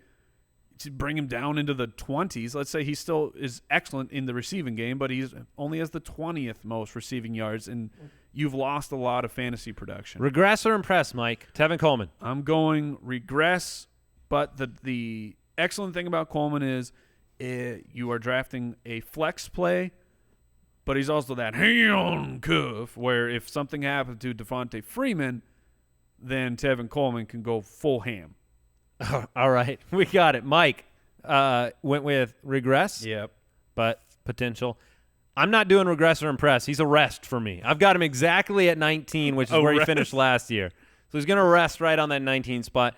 to bring him down into the 20s. Let's say he still is excellent in the receiving game, but he's only has the 20th most receiving yards, and you've lost a lot of fantasy production. Regress or impress, Mike? Tevin Coleman. I'm going regress, but the excellent thing about Coleman is you are drafting a flex play, but he's also that handcuff where if something happened to Devontae Freeman, then Tevin Coleman can go full ham. All right. We got it. Mike went with regress. Yep. But potential. I'm not doing regress or impress. He's a rest for me. I've got him exactly at 19, which is where he finished last year. So he's going to rest right on that 19 spot.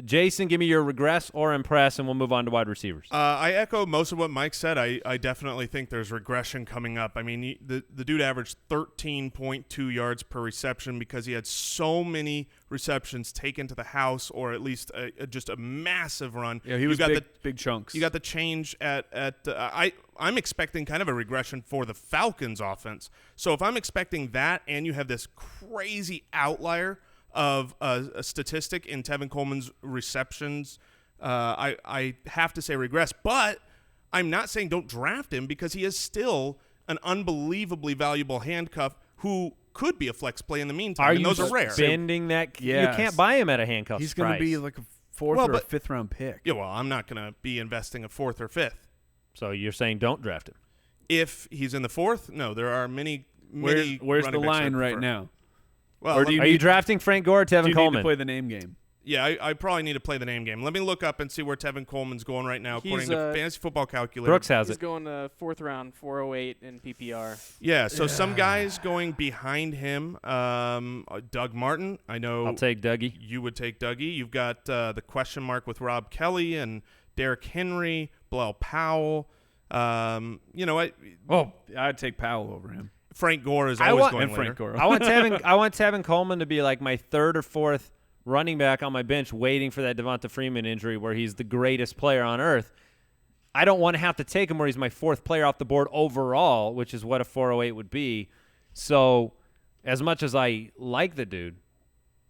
Jason, give me your regress or impress, and we'll move on to wide receivers. I echo most of what Mike said. I definitely think there's regression coming up. I mean, the dude averaged 13.2 yards per reception because he had so many receptions taken to the house, or at least just a massive run. Yeah, he was big chunks. You got the change I'm expecting kind of a regression for the Falcons offense. So if I'm expecting that and you have this crazy outlier of a statistic in Tevin Coleman's receptions, I have to say regress. But I'm not saying don't draft him, because he is still an unbelievably valuable handcuff who could be a flex play in the meantime. And those are rare. Spending that? Yes. You can't buy him at a handcuff He's going to be like a fourth or a fifth round pick. Yeah, well, I'm not going to be investing a fourth or fifth. So you're saying don't draft him? If he's in the fourth, no. There are many Where's the line right now? Well, are you drafting Frank Gore or Tevin Coleman? Do you need to play the name game? Yeah, I probably need to play the name game. Let me look up and see where Tevin Coleman's going right now, according to Fantasy Football Calculator. Brooks has He's it. going fourth round, 408 in PPR. Yeah, so some guys going behind him. Doug Martin, I know. I'll take Dougie. You would take Dougie. You've got the question mark with Rob Kelly and Derrick Henry, Bilal Powell. I'd take Powell over him. Frank Gore is always going later. Frank Gore. I want Tevin Coleman to be like my third or fourth running back on my bench, waiting for that Devonta Freeman injury where he's the greatest player on earth. I don't want to have to take him where he's my fourth player off the board overall, which is what a 408 would be. So, as much as I like the dude,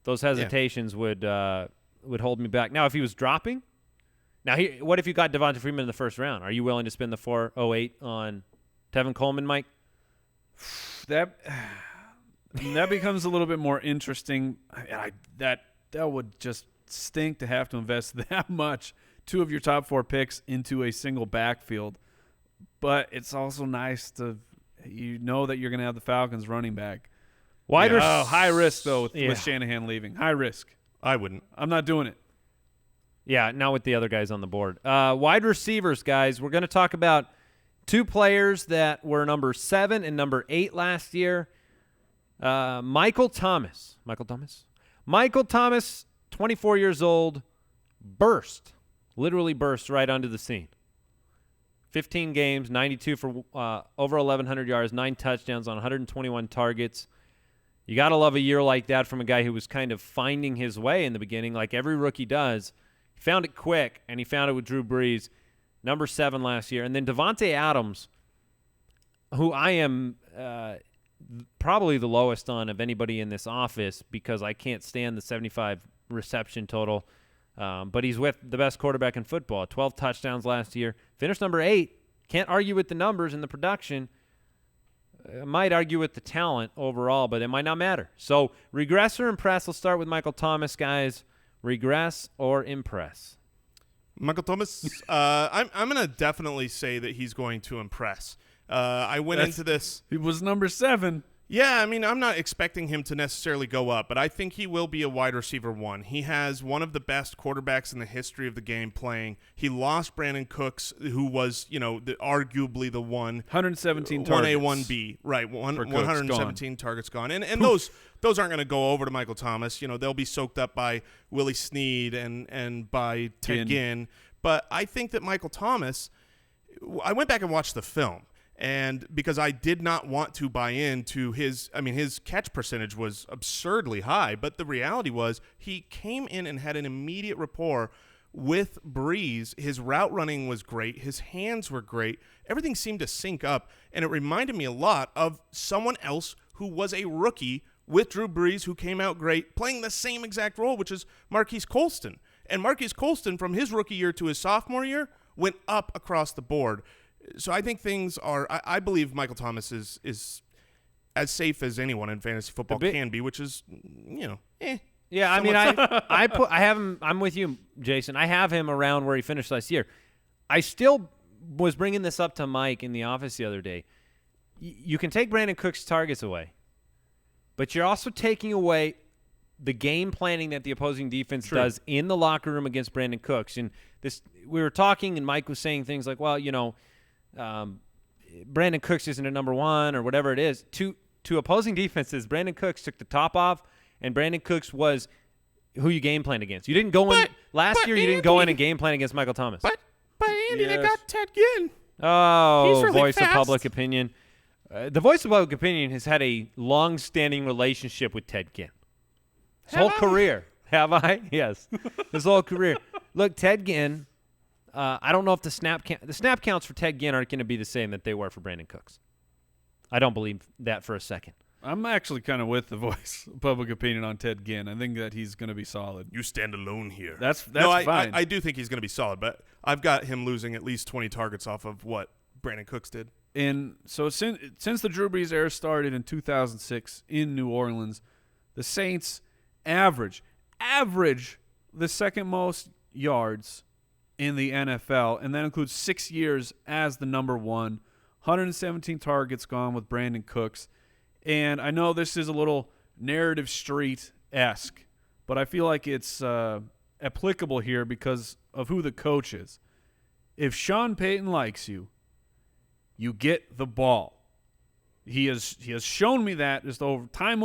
those hesitations would hold me back. Now, if he was dropping, what if you got Devonta Freeman in the first round? Are you willing to spend the 408 on Tevin Coleman, Mike? That becomes a little bit more interesting. That would just stink to have to invest that much, 2 of your top 4 picks into a single backfield. But it's also nice to that you're going to have the Falcons running back. High risk though with Shanahan leaving. High risk. I wouldn't. I'm not doing it. Yeah, not with the other guys on the board. Wide receivers, guys. We're going to talk about 2 players that were number 7 and number 8 last year. Michael Thomas, 24 years old, literally burst right onto the scene. 15 games, 92 for over 1,100 yards, 9 touchdowns on 121 targets. You got to love a year like that from a guy who was kind of finding his way in the beginning, like every rookie does. He found it quick, and he found it with Drew Brees. Number 7 last year. And then Davante Adams, who I am probably the lowest on of anybody in this office because I can't stand the 75 reception total. But he's with the best quarterback in football. 12 touchdowns last year. Finished number 8. Can't argue with the numbers and the production. I might argue with the talent overall, but it might not matter. So regress or impress? Let's start with Michael Thomas, guys. Regress or impress? Michael Thomas, I'm going to definitely say that he's going to impress. I went into this. He was number 7. Yeah, I mean, I'm not expecting him to necessarily go up, but I think he will be a wide receiver 1. He has one of the best quarterbacks in the history of the game playing. He lost Brandon Cooks, who was, arguably the 117 targets. 1A, 1B. Right, 117 targets gone. And those aren't going to go over to Michael Thomas. They'll be soaked up by Willie Snead and by Ted Ginn. But I think that Michael Thomas, I went back and watched the film. And because I did not want to buy into his catch percentage was absurdly high, but the reality was he came in and had an immediate rapport with Breeze. His route running was great. His hands were great. Everything seemed to sync up, and it reminded me a lot of someone else who was a rookie with Drew Brees who came out great, playing the same exact role, which is Marquise Colston. And Marquise Colston, from his rookie year to his sophomore year, went up across the board. So I think things are. I believe Michael Thomas is as safe as anyone in fantasy football can be, which is, Yeah, I mean, I have him. I'm with you, Jason. I have him around where he finished last year. I still was bringing this up to Mike in the office the other day. You can take Brandon Cook's targets away, but you're also taking away the game planning that the opposing defense does in the locker room against Brandon Cooks. And we were talking, and Mike was saying things like, well, Brandon Cooks isn't a number 1 or whatever it is. To opposing defenses, Brandon Cooks took the top off, and Brandon Cooks was who you game plan against. You didn't go in last year. You didn't go in and game plan against Michael Thomas. But Andy, they got Ted Ginn. Oh, He's really voice fast. of public opinion. The voice of public opinion has had a long-standing relationship with Ted Ginn. His whole career. Have I? Yes. His whole career. Look, Ted Ginn. I don't know if the snap counts for Ted Ginn aren't going to be the same that they were for Brandon Cooks. I don't believe that for a second. I'm actually kind of with the voice of public opinion on Ted Ginn. I think that he's going to be solid. You stand alone here. That's fine. I do think he's going to be solid, but I've got him losing at least 20 targets off of what Brandon Cooks did. And so since the Drew Brees era started in 2006 in New Orleans, the Saints average the second most yards in the NFL, and that includes 6 years as the number 1, 117 targets gone with Brandon Cooks. And I know this is a little narrative street-esque, but I feel like it's applicable here because of who the coach is. If Sean Payton likes you, you get the ball. He has shown me that just over time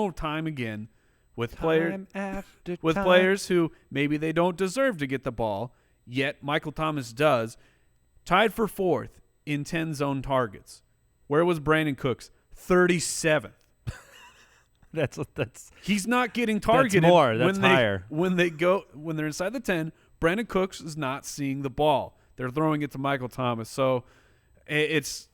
again with players who maybe they don't deserve to get the ball, yet Michael Thomas does. Tied for 4th in 10 zone targets. Where was Brandon Cooks? 37th. That's He's not getting targeted. That's more. That's higher. When they're inside the 10, Brandon Cooks is not seeing the ball. They're throwing it to Michael Thomas. So it's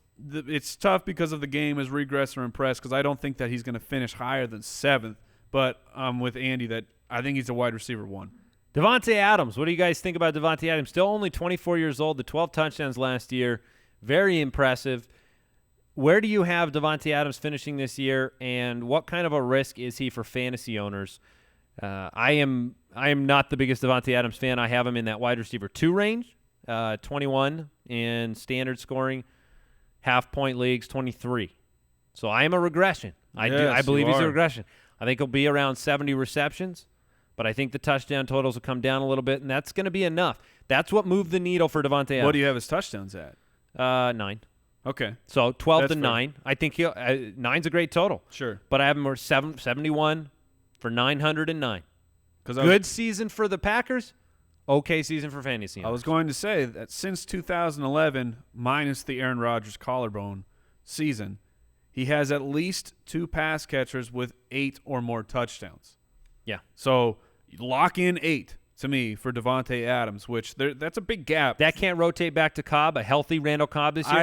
tough because of the game as Regress or Impress, because I don't think that he's going to finish higher than 7th. But I'm with Andy that I think he's a wide receiver 1. Davante Adams. What do you guys think about Davante Adams? Still only 24 years old, the 12 touchdowns last year. Very impressive. Where do you have Davante Adams finishing this year, and what kind of a risk is he for fantasy owners? I am not the biggest Davante Adams fan. I have him in that wide receiver 2 range, 21 in standard scoring, half-point leagues, 23. So I am a regression. I believe he's a regression. I think he'll be around 70 receptions, but I think the touchdown totals will come down a little bit, and that's going to be enough. That's what moved the needle for Davante Adams. What do you have his touchdowns at? 9. Okay. So 12 That's to fair. 9. I think 9's a great total. Sure. But I have him 71 for 909. Good season for the Packers. Okay season for fantasy. I was going to say that since 2011, minus the Aaron Rodgers collarbone season, he has at least 2 pass catchers with 8 or more touchdowns. Yeah. So lock in 8 to me for Davante Adams, which that's a big gap. That can't rotate back to Cobb, a healthy Randall Cobb this year?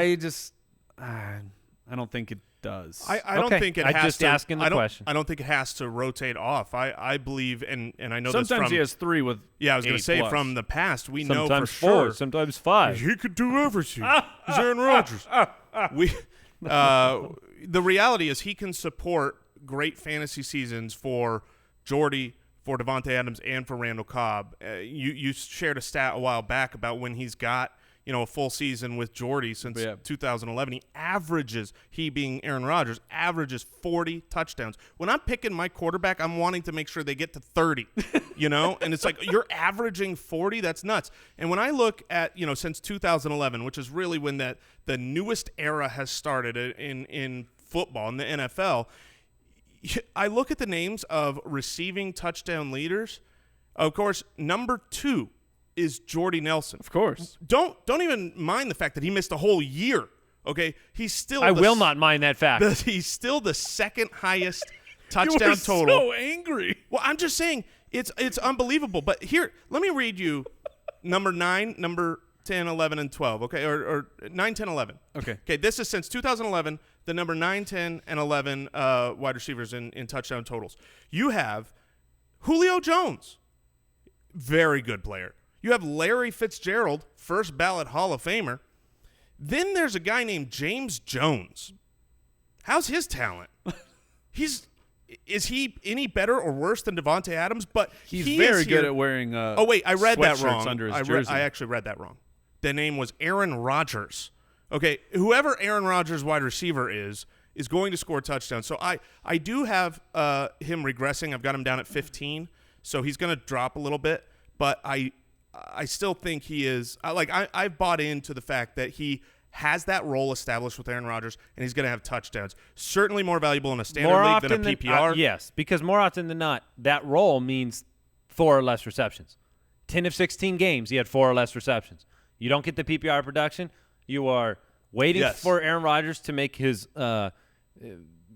I don't think it does. I don't think it has I'm just to. asking the question. I don't think it has to rotate off. I believe, and I know this Sometimes from, he has 3 with I was going to say plus. from the past, we Sometimes know for 4, sure. sometimes 5. He could do everything. He's Aaron Rodgers. The reality is he can support great fantasy seasons for Jordy, for Davante Adams, and for Randall Cobb. You shared a stat a while back about when he's got a full season with Jordy since 2011. He being Aaron Rodgers, averages 40 touchdowns. When I'm picking my quarterback, I'm wanting to make sure they get to 30, and it's like, you're averaging 40? That's nuts. And when I look at, since 2011, which is really when the newest era has started in football, in the NFL, I look at the names of receiving touchdown leaders. Of course, number 2 is Jordy Nelson. Of course. Don't even mind the fact that he missed a whole year. Okay, he's still. I will not mind that fact. He's still the second highest touchdown total. So angry. Well, I'm just saying it's unbelievable. But here, let me read you number 9, number 10, 11, and 12. Okay, or 9, 10, 11. Okay. Okay, this is since 2011. The number 9, 10, and 11 wide receivers in touchdown totals. You have Julio Jones, very good player. You have Larry Fitzgerald, first ballot Hall of Famer. Then there's a guy named James Jones. How's his talent? Is he any better or worse than Davante Adams? But he's very good at wearing oh, wait, I read that wrong. Under his jersey. I actually read that wrong. The name was Aaron Rodgers. Okay, whoever Aaron Rodgers wide receiver is going to score touchdowns. So I do have him regressing. I've got him down at 15, so he's going to drop a little bit. But I still think he is I've bought into the fact that he has that role established with Aaron Rodgers, and he's going to have touchdowns. Certainly more valuable in a standard league than a PPR. Yes, because more often than not, that role means 4 or less receptions. 10 of 16 games, he had 4 or less receptions. You don't get the PPR production. You are waiting for Aaron Rodgers to make his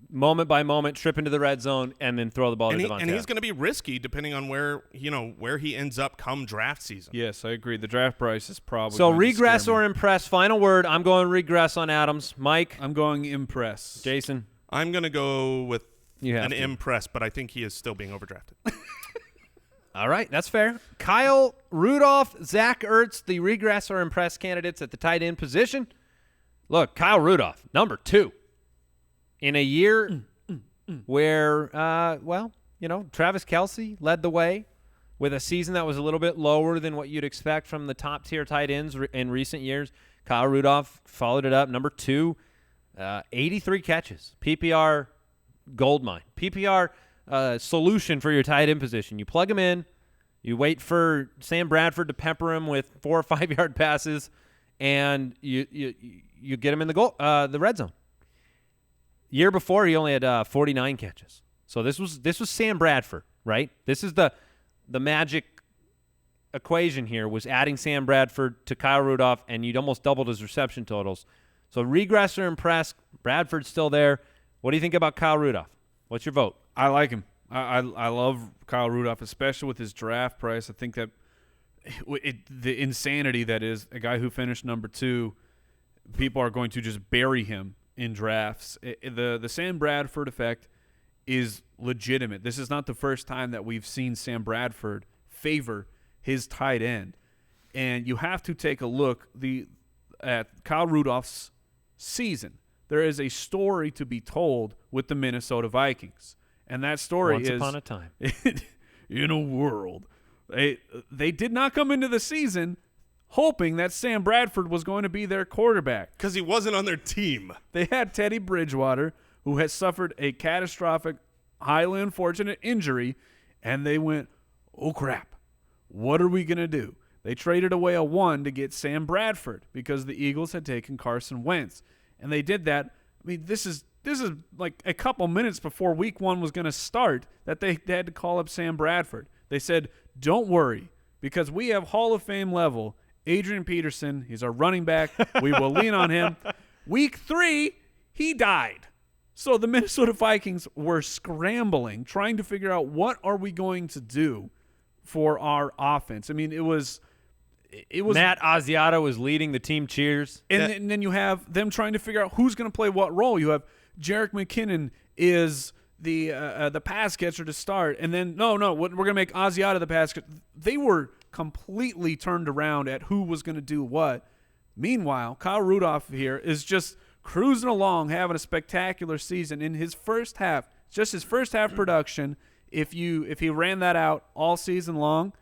moment-by-moment trip into the red zone and then throw the ball to Davante. And he's going to be risky depending on where he ends up come draft season. Yes, I agree. The draft price is probably so regress or impress. Final word. I'm going regress on Adams. Mike? I'm going impress. Jason? I'm going to go with an impress, but I think he is still being overdrafted. All right, that's fair. Kyle, Rudolph, Zach Ertz, the regress or impress candidates at the tight end position. Look, Kyle Rudolph, number 2. In a year where, Travis Kelce led the way with a season that was a little bit lower than what you'd expect from the top-tier tight ends in recent years, Kyle Rudolph followed it up, number 2, 83 catches, PPR goldmine, PPR solution for your tight end position. You plug him in, you wait for Sam Bradford to pepper him with 4 or 5 yard passes, and you get him in the red zone. Year before, he only had 49 catches. So this was Sam Bradford, right? This is the magic equation here, was adding Sam Bradford to Kyle Rudolph, and you'd almost doubled his reception totals. So regress or impress, Bradford's still there. What do you think about Kyle Rudolph? What's your vote? I like him. I love Kyle Rudolph, especially with his draft price. I think that the insanity that is a guy who finished number 2, people are going to just bury him in drafts. The Sam Bradford effect is legitimate. This is not the first time that we've seen Sam Bradford favor his tight end. And you have to take a look at Kyle Rudolph's season. There is a story to be told with the Minnesota Vikings. And that story is, once upon a time, in a world. They did not come into the season hoping that Sam Bradford was going to be their quarterback. Because he wasn't on their team. They had Teddy Bridgewater, who has suffered a catastrophic, highly unfortunate injury, and they went, oh, crap, what are we going to do? They traded away a 1 to get Sam Bradford because the Eagles had taken Carson Wentz. And they did that. I mean, this is like a couple minutes before week 1 was going to start that they had to call up Sam Bradford. They said, don't worry, because we have Hall of Fame level Adrian Peterson. He's our running back. We will lean on him. Week 3, he died. So the Minnesota Vikings were scrambling, trying to figure out what are we going to do for our offense. I mean, it was Matt Asiata was leading the team cheers. And then you have them trying to figure out who's going to play what role. You have Jerick McKinnon is the pass catcher to start, and then we're going to make Asiata the pass catcher. They were completely turned around at who was going to do what. Meanwhile, Kyle Rudolph here is just cruising along, having a spectacular season in his first half. Just his first half production. If he ran that out all season long,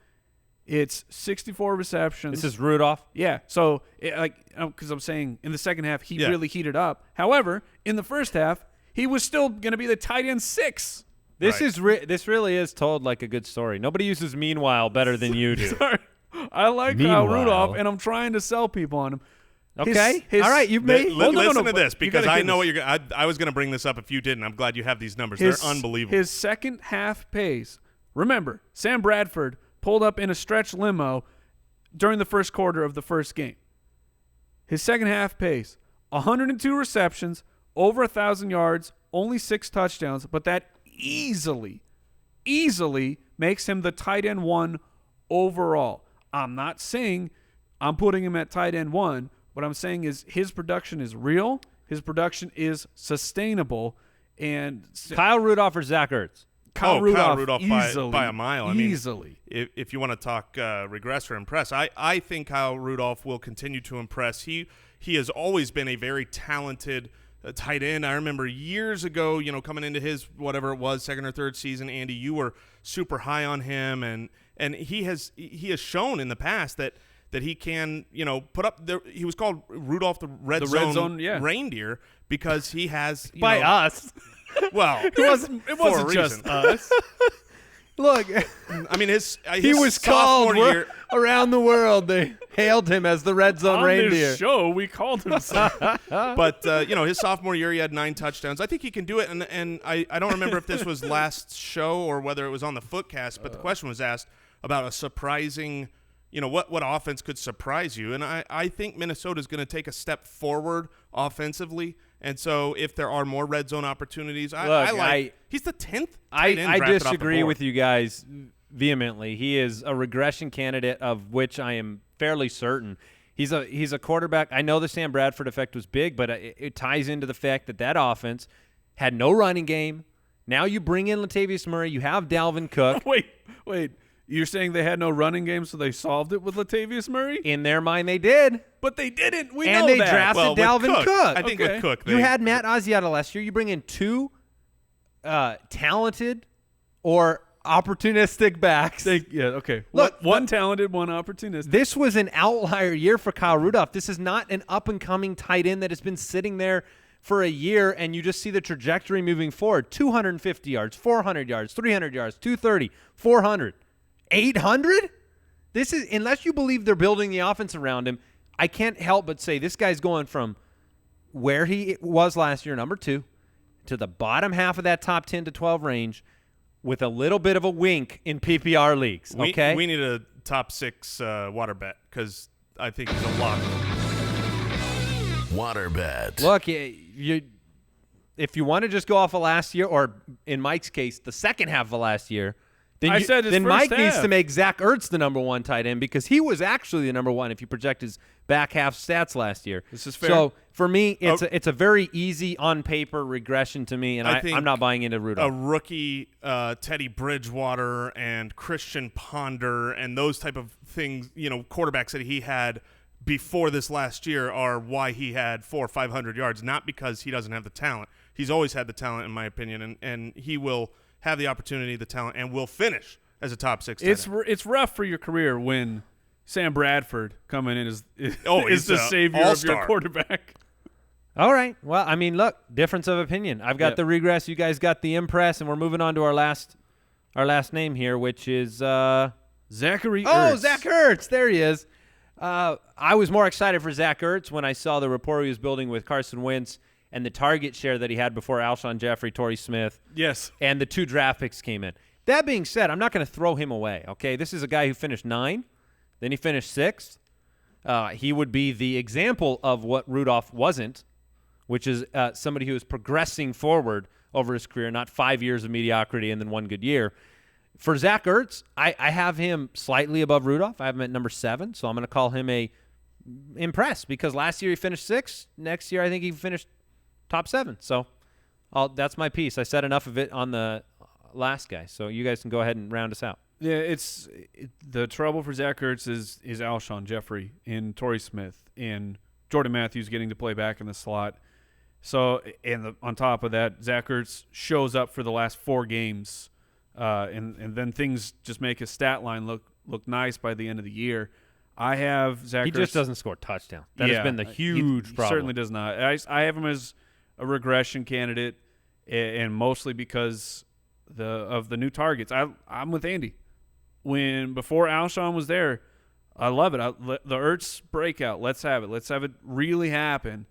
It's 64 receptions. This is Rudolph. Yeah. So, because I'm saying in the second half, he Yeah. really heated up. However, in the first half, he was still going to be the tight end 6. This Right. this really is told like a good story. Nobody uses meanwhile better than you do. Sorry. I like Meanwhile. Rudolph, and I'm trying to sell people on him. Okay. All right. You've made. Listen to this, you because gotta I get know this. what I was going to bring this up if you didn't. I'm glad you have these numbers. They're unbelievable. His second half pace. Remember, Sam Bradford pulled up in a stretch limo during the first quarter of the first game. His second half pace, 102 receptions, over 1,000 yards, only 6 touchdowns, but that easily makes him the tight end 1 overall. I'm not saying I'm putting him at tight end 1. What I'm saying is his production is real. His production is sustainable. And Kyle Rudolph or Zach Ertz? Kyle Rudolph by a mile. I mean, easily. If you want to talk regress or impress, I think Kyle Rudolph will continue to impress. He has always been a very talented tight end. I remember years ago, coming into his whatever it was, second or third season, Andy, you were super high on him, and he has shown in the past that he can, put up he was called Rudolph the Red Zone reindeer because he has By us. Well, It wasn't just us. Look, I mean, his he was called sophomore year. around the world. They hailed him as the Red Zone On reindeer. this show, we called him something. But his sophomore year, he had 9 touchdowns. I think he can do it. And I don't remember if this was last show or whether it was on the Footcast, but the question was asked about a surprising, what offense could surprise you. And I think Minnesota is going to take a step forward offensively. And so if there are more red zone opportunities, he's the 10th tight end I drafted off the disagree board. with you guys vehemently. He is a regression candidate of which I am fairly certain. He's a quarterback. I know the Sam Bradford effect was big, but it ties into the fact that offense had no running game. Now you bring in Latavius Murray. You have Dalvin Cook. Wait. You're saying they had no running game, so they solved it with Latavius Murray? In their mind, they did. But they didn't. We And know they that. drafted Well, with Dalvin Cook. I think Okay. with Cook, You had Matt Asiata last year. You bring in 2 talented or opportunistic backs. Okay. Look, one talented, one opportunistic. This was an outlier year for Kyle Rudolph. This is not an up-and-coming tight end that has been sitting there for a year, and you just see the trajectory moving forward. 250 yards, 400 yards, 300 yards, 230, 400, 800? This is, unless you believe they're building the offense around him, I can't help but say this guy's going from where he was last year, number 2, to the bottom half of that top 10 to 12 range with a little bit of a wink in PPR leagues, okay? We need a top 6 water bet because I think he's a lock. Water bet. Look, if you want to just go off of last year, or in Mike's case, the second half of last year, then Mike needs to make Zach Ertz the number 1 tight end because he was actually the number 1 if you project his back half stats last year. This is fair. So for me, it's a very easy on paper regression to me, and I'm not buying into Rudolph. A rookie Teddy Bridgewater and Christian Ponder and those type of things, quarterbacks that he had before this last year are why he had 400 or 500 yards, not because he doesn't have the talent. He's always had the talent, in my opinion, and he will have the opportunity, the talent, and will finish as a top 6 tight end. It's rough for your career when Sam Bradford coming in is he's the savior of all-star. your quarterback. All right. Well, I mean, look, difference of opinion. I've got the regress. You guys got the impress, and we're moving on to our last name here, which is Zachary Oh, Ertz. Zach Ertz. There he is. I was more excited for Zach Ertz when I saw the rapport he was building with Carson Wentz and the target share that he had before Alshon Jeffery, Torrey Smith, Yes. and the 2 draft picks came in. That being said, I'm not going to throw him away, okay? This is a guy who finished 9th, then he finished 6th. He would be the example of what Rudolph wasn't, which is somebody who is progressing forward over his career, not 5 years of mediocrity and then 1 good year. For Zach Ertz, I have him slightly above Rudolph. I have him at number 7, so I'm going to call him a impress because last year he finished 6th. Next year I think he finished top 7. So that's my piece. I said enough of it on the last guy, so you guys can go ahead and round us out. Yeah, the trouble for Zach Ertz is Alshon Jeffery and Torrey Smith and Jordan Matthews getting to play back in the slot. So, and on top of that, Zach Ertz shows up for the last 4 games, and then things just make his stat line look look nice by the end of the year. I have Zach. He Ertz. just doesn't score touchdowns. That has been the huge he problem. Certainly does not. I have him as a regression candidate, and mostly because of the new targets. I'm with Andy. Before Alshon was there, I love it. The Ertz breakout. Let's have it. Let's have it really happen.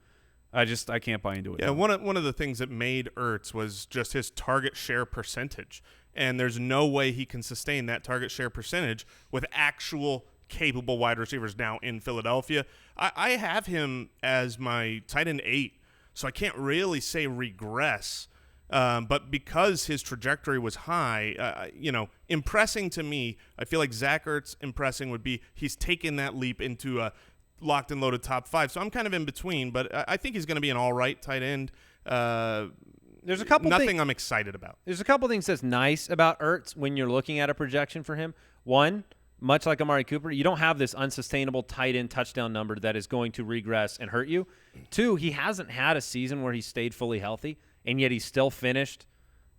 I can't buy into it. Yeah, one of the things that made Ertz was just his target share percentage, and there's no way he can sustain that target share percentage with actual capable wide receivers now in Philadelphia. I have him as my tight end 8, so I can't really say regress. But because his trajectory was high, impressing to me, I feel like Zach Ertz impressing would be he's taken that leap into a locked and loaded top 5. So I'm kind of in between, but I think he's going to be an all right tight end. There's a couple nothing I'm excited about. There's a couple things that's nice about Ertz when you're looking at a projection for him. One, much like Amari Cooper, you don't have this unsustainable tight end touchdown number that is going to regress and hurt you. Two, he hasn't had a season where he stayed fully healthy, and yet he still finished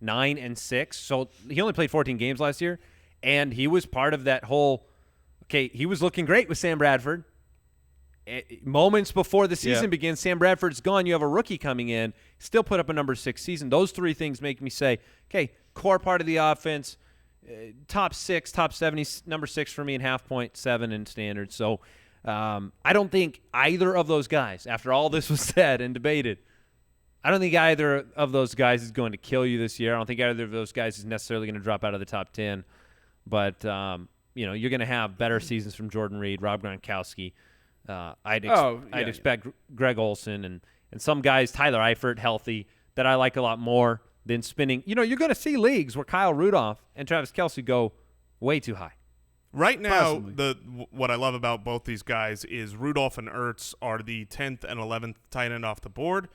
9-6. So he only played 14 games last year, and he was part of that whole he was looking great with Sam Bradford. Moments before the season begins, Sam Bradford's gone. You have a rookie coming in, still put up a number 6 season. Those three things make me say, core part of the offense, top 6, top 70, number 6 for me, and 0.7 in standard. So I don't think either of those guys, after all this was said and debated, I don't think either of those guys is going to kill you this year. I don't think either of those guys is necessarily going to drop out of the top 10. But, you're going to have better seasons from Jordan Reed, Rob Gronkowski. I'd expect Greg Olsen and some guys, Tyler Eifert, healthy, that I like a lot more than spinning. You're going to see leagues where Kyle Rudolph and Travis Kelce go way too high. Right now, what I love about both these guys is Rudolph and Ertz are the 10th and 11th tight end off the board.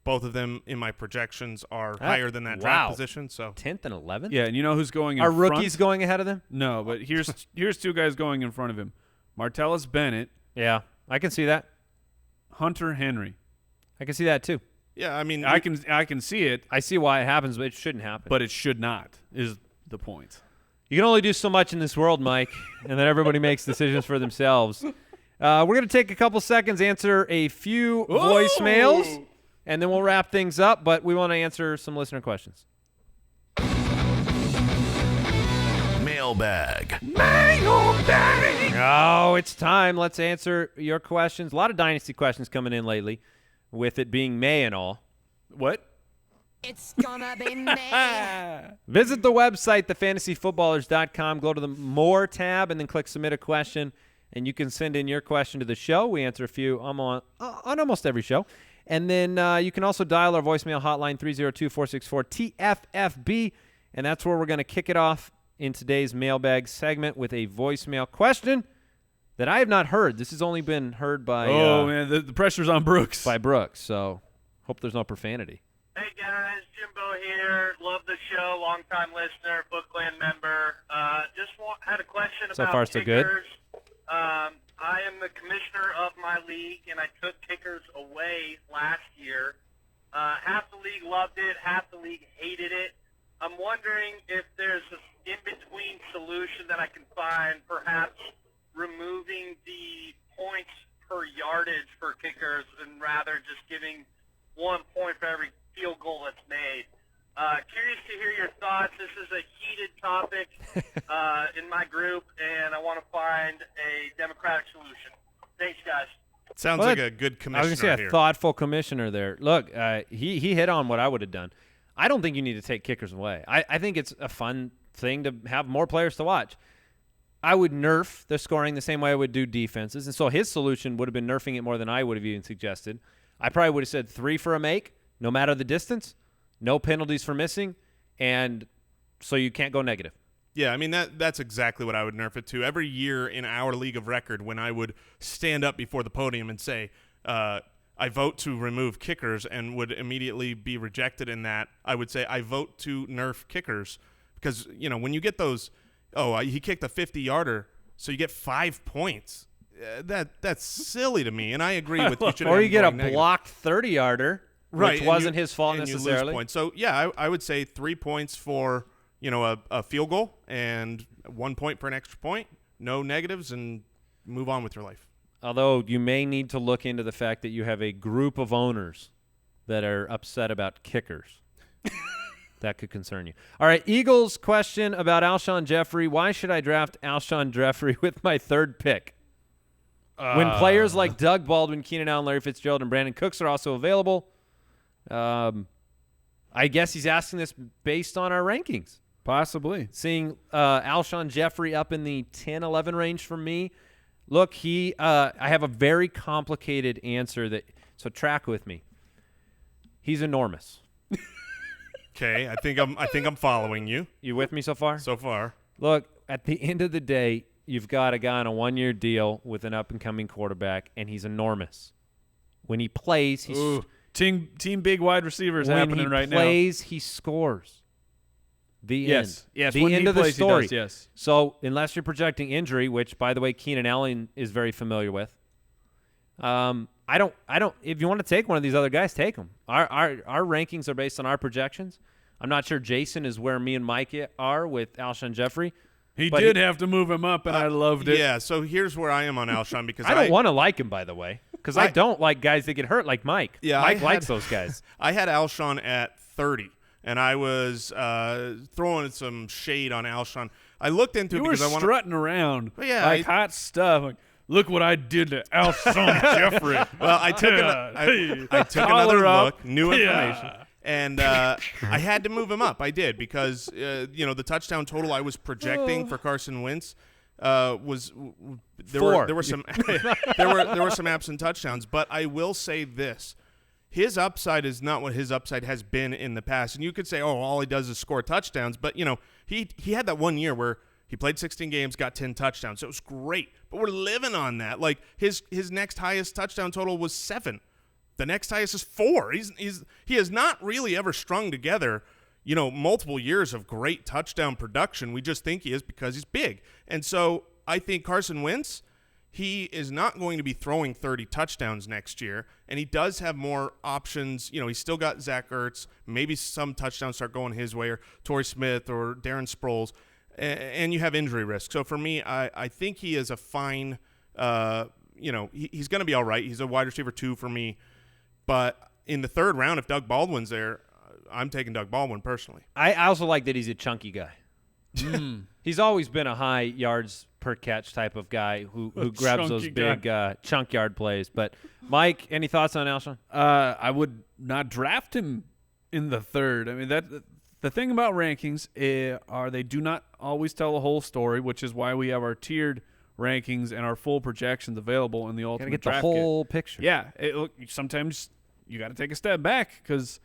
Both of them in my projections are higher than that draft position. So 10th and 11th? Yeah, and you know who's going in front? Are rookies going ahead of them? No, but here's two guys going in front of him. Martellus Bennett. Yeah, I can see that. Hunter Henry. I can see that too. Yeah, I mean, I can see it. I see why it happens, but it shouldn't happen. But it should not, is the point. You can only do so much in this world, Mike, and then everybody makes decisions for themselves. We're going to take a couple seconds, answer a few voicemails, and then we'll wrap things up, but we want to answer some listener questions. Mailbag. Oh, it's time. Let's answer your questions. A lot of Dynasty questions coming in lately, with it being May and all. What? It's gonna be May. Visit the website, thefantasyfootballers.com. Go to the More tab and then click Submit a Question, and you can send in your question to the show. We answer a few on almost every show. And then you can also dial our voicemail hotline, 302-464-TFFB, and that's where we're going to kick it off in today's mailbag segment with a voicemail question that I have not heard. This has only been heard by man, the pressure's on Brooks. By Brooks, so hope there's no profanity. Hey guys, Jimbo here. Love the show. Longtime listener, Book Clan member. Had a question So about far, so good. kickers. I am the commissioner of my league, and I took kickers away last year. Half the league loved it, half the league hated it. I'm wondering if there's an in-between solution that I can find, perhaps removing the points per yardage for kickers and rather just giving 1 point for every field goal that's made. Curious to hear your thoughts. This is a heated topic in my group, and I want to find a democratic solution. Thanks, guys. Sounds like a good commissioner. I was going to say a thoughtful commissioner there. Look, he hit on what I would have done. I don't think you need to take kickers away. I think it's a fun thing to have more players to watch. I would nerf the scoring the same way I would do defenses, and so his solution would have been nerfing it more than I would have even suggested. I probably would have said 3 for a make, no matter the distance, no penalties for missing, and so you can't go negative. Yeah, I mean, that's exactly what I would nerf it to. Every year in our league of record, when I would stand up before the podium and say, I vote to remove kickers, and would immediately be rejected in that, I would say, I vote to nerf kickers. Because, when you get those, he kicked a 50-yarder, so you get 5 points. That's silly to me, and I agree with you. Or you get a blocked 30-yarder, which wasn't his fault necessarily. You lose points. So, yeah, I would say 3 points for, a field goal and 1 point for an extra point, no negatives, and move on with your life. Although you may need to look into the fact that you have a group of owners that are upset about kickers. That could concern you. All right, Eagles question about Alshon Jeffery. Why should I draft Alshon Jeffery with my third pick? When players like Doug Baldwin, Keenan Allen, Larry Fitzgerald, and Brandon Cooks are also available. I guess he's asking this based on our rankings. Possibly. Seeing Alshon Jeffery up in the 10-11 range for me. Look, I have a very complicated answer so track with me. He's enormous. Okay, I think I'm following you. You with me so far? So far. Look, at the end of the day, you've got a guy on a one-year deal with an up-and-coming quarterback, and he's enormous. When he plays, he's team big wide receivers happening right now. When he plays, he scores. The end. Yes. The when end he of the plays, story. he does, yes. So unless you're projecting injury, which by the way Keenan Allen is very familiar with, I don't. If you want to take one of these other guys, take them. Our rankings are based on our projections. I'm not sure Jason is where me and Mike are with Alshon Jeffrey. He did have to move him up, and I loved it. Yeah. So here's where I am on Alshon because I don't want to like him, by the way, because I don't like guys that get hurt like Mike. Yeah, Mike likes those guys. I had Alshon at 30, and I was throwing some shade on Alshon. I looked into it because I wanted strutting around like hot stuff. Like, look what I did to Alshon Jeffrey. Well, I took another look, new information. And I had to move him up. I did because the touchdown total I was projecting for Carson Wentz was there were some there were some absent touchdowns. But I will say this: his upside is not what his upside has been in the past. And you could say, oh, all he does is score touchdowns. But he had that 1 year where he played 16 games, got 10 touchdowns. So it was great. But we're living on that. Like his next highest touchdown total was 7. The next highest is 4. He has not really ever strung together, multiple years of great touchdown production. We just think he is because he's big. And so I think Carson Wentz, he is not going to be throwing 30 touchdowns next year, and he does have more options. He's still got Zach Ertz. Maybe some touchdowns start going his way, or Torrey Smith or Darren Sproles, and you have injury risk. So for me, I think he is a fine he's going to be all right. He's a wide receiver 2 for me. But in the third round, if Doug Baldwin's there, I'm taking Doug Baldwin personally. I also like that he's a chunky guy. He's always been a high yards per catch type of guy who grabs those big chunk yard plays. But, Mike, any thoughts on Alshon? I would not draft him in the third. I mean, the thing about rankings are they do not always tell the whole story, which is why we have our tiered rankings and our full projections available in the ultimate draft kit. Gotta get the whole picture. Yeah. Sometimes you got to take a step back because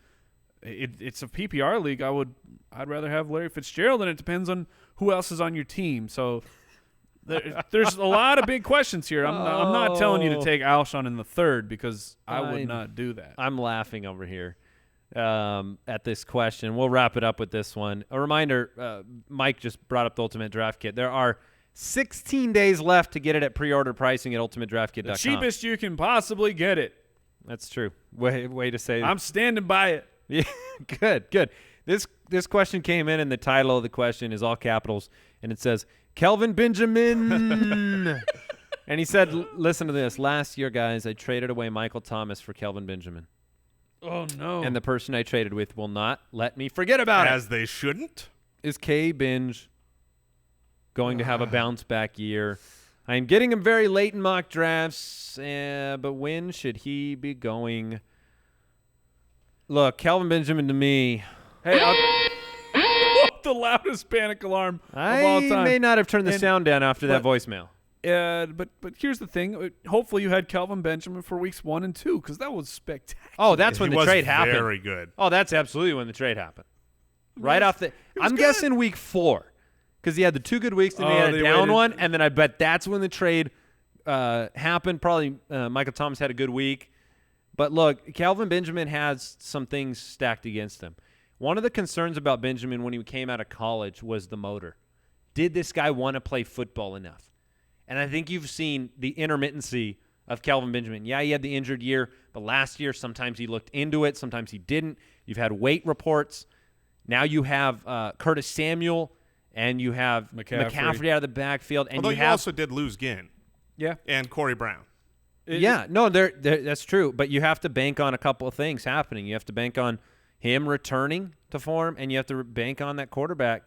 it's a PPR league. I'd rather have Larry Fitzgerald, and it depends on who else is on your team. So there's a lot of big questions here. I'm not telling you to take Alshon in the third because I would not do that. I'm laughing over here at this question. We'll wrap it up with this one. A reminder, Mike just brought up the Ultimate Draft Kit. There are 16 days left to get it at pre-order pricing at ultimatedraftkit.com. The cheapest you can possibly get it. That's true. Way to say. I'm standing by it. Yeah, good. This question came in, and the title of the question is all capitals, and it says Kelvin Benjamin. And he said, "Listen to this. Last year, guys, I traded away Michael Thomas for Kelvin Benjamin. Oh no! And the person I traded with will not let me forget about it. As they shouldn't. Is K Binge going to have a bounce back year? I am getting him very late in mock drafts, but when should he be going? Look, Kelvin Benjamin to me. Hey, the loudest panic alarm of all time. I may not have turned the sound down after that voicemail. But here's the thing. Hopefully you had Kelvin Benjamin for weeks 1 and 2 because that was spectacular. Oh, that's when the trade happened. Very good. Oh, that's absolutely when the trade happened. Right off the – I'm guessing week 4 because he had the 2 good weeks and he had a down one, and then I bet that's when the trade happened. Probably Michael Thomas had a good week. But, look, Kelvin Benjamin has some things stacked against him. One of the concerns about Benjamin when he came out of college was the motor. Did this guy want to play football enough? And I think you've seen the intermittency of Kelvin Benjamin. Yeah, he had the injured year, but last year sometimes he looked into it, sometimes he didn't. You've had weight reports. Now you have Curtis Samuel and you have McCaffrey out of the backfield, and Although you you have also did lose Ginn. Yeah. And Corey Brown. That's true. But you have to bank on a couple of things happening. You have to bank on him returning to form, and you have to bank on that quarterback,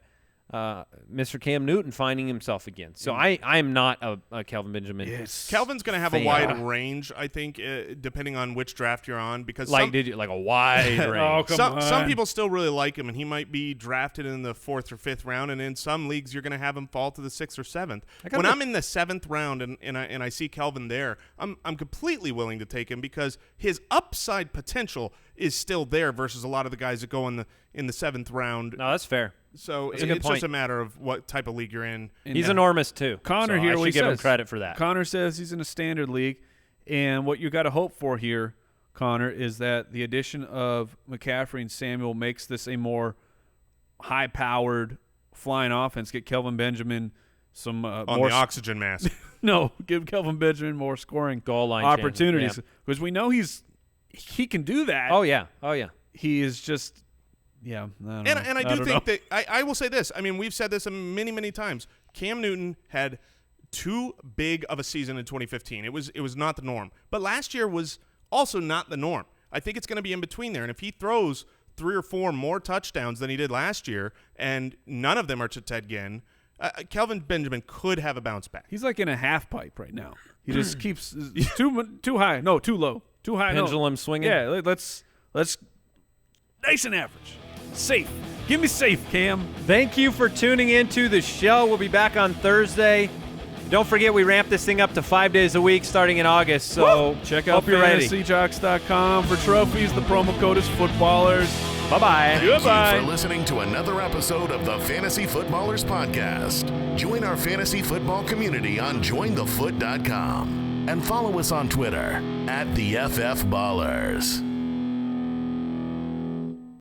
Mr. Cam Newton, finding himself again. So I'm not a Kelvin Benjamin. Yes. Kelvin's going to have a wide range, I think, depending on which draft you're on. Because a wide range. Some people still really like him, and he might be drafted in the 4th or 5th round. And in some leagues, you're going to have him fall to the 6th or 7th. When I'm in the 7th round and I see Kelvin there, I'm completely willing to take him because his upside potential is still there versus a lot of the guys that go in the 7th round. No, that's fair. So it's just a matter of what type of league you're in. He's enormous too. Connor so here, I should give him credit for that. Connor says he's in a standard league, and what you got to hope for here, Connor, is that the addition of McCaffrey and Samuel makes this a more high-powered flying offense. Get Kelvin Benjamin some more the oxygen mask. No, give Kelvin Benjamin more scoring goal line opportunities because we know he can do that. Oh yeah. He is just. Yeah, and I do think that I will say this. I mean, we've said this many, many times. Cam Newton had too big of a season in 2015. It was not the norm. But last year was also not the norm. I think it's going to be in between there. And if he throws 3 or 4 more touchdowns than he did last year, and none of them are to Ted Ginn, Kelvin Benjamin could have a bounce back. He's like in a half pipe right now. He just keeps too high. No, too low. Too high. Pendulum swinging. Yeah, let's nice and average. Safe. Give me safe, Cam. Thank you for tuning into the show. We'll be back on Thursday. Don't forget, we ramp this thing up to 5 days a week starting in August. So check out fantasyjocks.com for trophies. The promo code is footballers. Bye-bye. Thank you for listening to another episode of the Fantasy Footballers Podcast. Join our fantasy football community on jointhefoot.com and follow us on Twitter @TheFFBallers.